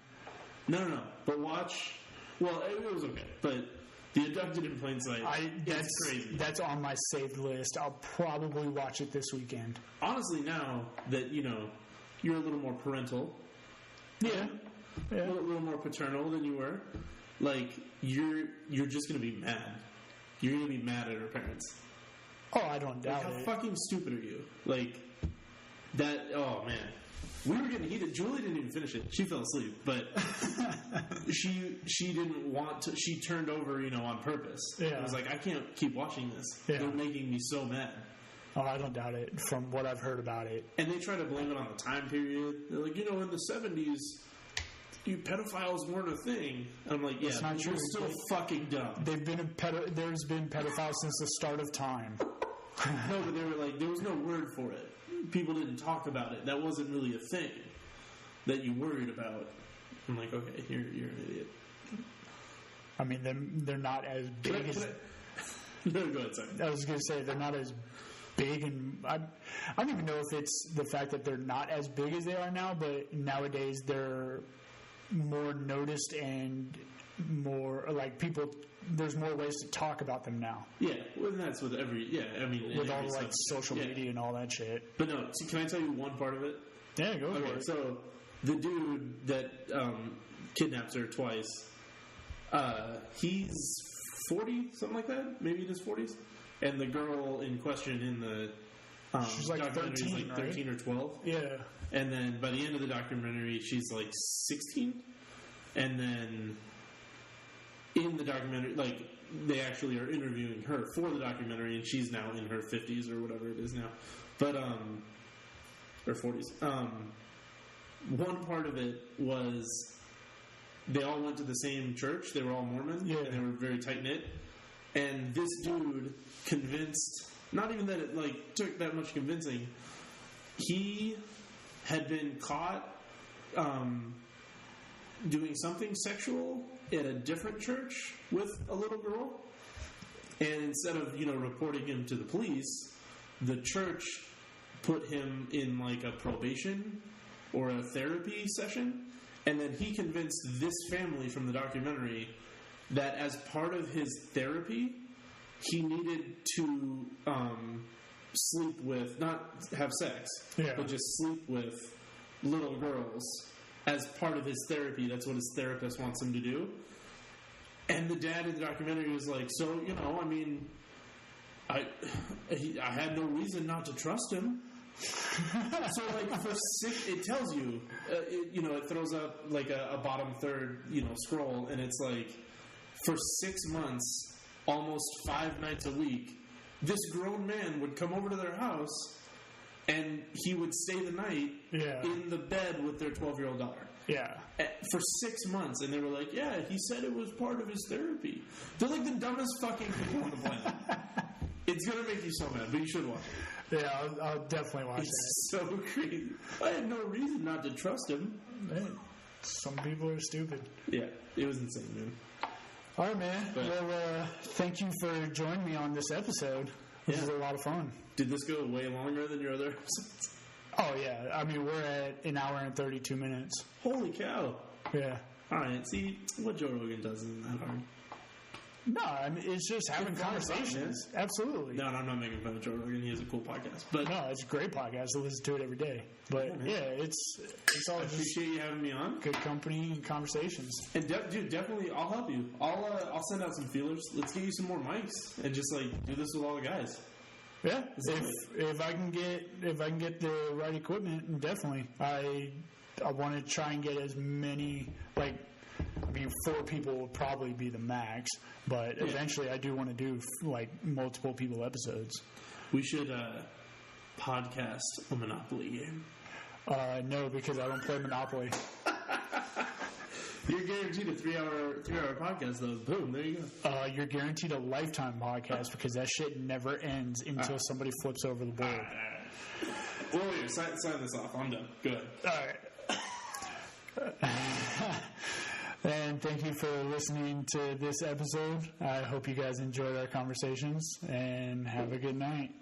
No. But watch. Well, it was okay. But The Abducted in Plain Sight. It's crazy. That's on my saved list. I'll probably watch it this weekend. Honestly, now that you're a little more parental. Yeah. A little more paternal than you were. Like, you're just gonna be mad. You're gonna be mad at her parents. Oh, I don't doubt How it. fucking stupid are you? Like, that, oh man. We were getting heated. Julie didn't even finish it. She fell asleep, but she didn't want to. She turned over, on purpose. Yeah. I was like, I can't keep watching this. Yeah. They're making me so mad. Oh, I don't doubt it from what I've heard about it. And they try to blame it on the time period. They're like, in the 70s, pedophiles weren't a thing. I'm like, yeah, That's not you're true. still fucking dumb. There's been pedophiles since the start of time. No, but they were like, there was no word for it. People didn't talk about it. That wasn't really a thing that you worried about. I'm like, okay, you're an idiot. I mean, they're not as big as... No, go ahead, sorry. I was going to say, they're not as big, and I don't even know if it's the fact that they're not as big as they are now, but nowadays they're more noticed and more, like, people... There's more ways to talk about them now. Yeah, well, that's with every... Yeah, I mean... With all, every like, social media and all that shit. But no, can I tell you one part of it? Yeah, go for Okay, it. so the dude that kidnaps her twice, he's 40, something like that? Maybe in his 40s? And the girl in question in the she's like documentary 13, is like 13 or 12. Yeah. And then by the end of the documentary, she's like 16. And then in the documentary, like, they actually are interviewing her for the documentary, and she's now in her 50s or whatever it is now. But, or 40s. One part of it was they all went to the same church. They were all Mormon. Yeah. And they were very tight-knit. And this dude convinced, not even that it, like, took that much convincing, he had been caught doing something sexual at a different church with a little girl. And instead of, reporting him to the police, the church put him in, like, a probation or a therapy session. And then he convinced this family from the documentary that as part of his therapy, he needed to sleep with, not have sex, but just sleep with little girls as part of his therapy. That's what his therapist wants him to do. And the dad in the documentary was like, so, I mean, I had no reason not to trust him. So, like, it tells you, it throws up, like, a bottom third, scroll, and it's like, for 6 months, almost 5 nights a week, this grown man would come over to their house, and he would stay the night in the bed with their 12-year-old daughter. Yeah. For 6 months, and they were like, yeah, he said it was part of his therapy. They're like the dumbest fucking people on the planet. It's going to make you so mad, but you should watch it. Yeah, I'll definitely watch It's so crazy. I had no reason not to trust him. Man, some people are stupid. Yeah, it was insane, man. All right, man. Well, thank you for joining me on this episode. This was a lot of fun. Did this go way longer than your other episodes? Oh, yeah. I mean, we're at an hour and 32 minutes. Holy cow. Yeah. All right, see, what Joe Rogan does isn't that hard. No, I mean, it's just having conversations. Absolutely. No, I'm not making fun of Joe Rogan. He has a cool podcast. But no, it's a great podcast. I listen to it every day. But, it's all I just appreciate you having me on. good company and conversations. And, dude, definitely, I'll help you. I'll send out some feelers. Let's get you some more mics and just, like, do this with all the guys. Yeah, if I can get the right equipment, definitely. I want to try and get as many, like, I mean, 4 people will probably be the max, but eventually I do want to do, like, multiple people episodes. We should podcast a Monopoly game. No, because I don't play Monopoly. You're guaranteed a 3-hour podcast, though. Boom, there you go. You're guaranteed a lifetime podcast because that shit never ends until somebody flips over the board. Well, here, sign this off. I'm done. Go ahead. All right. And thank you for listening to this episode. I hope you guys enjoyed our conversations, and have a good night.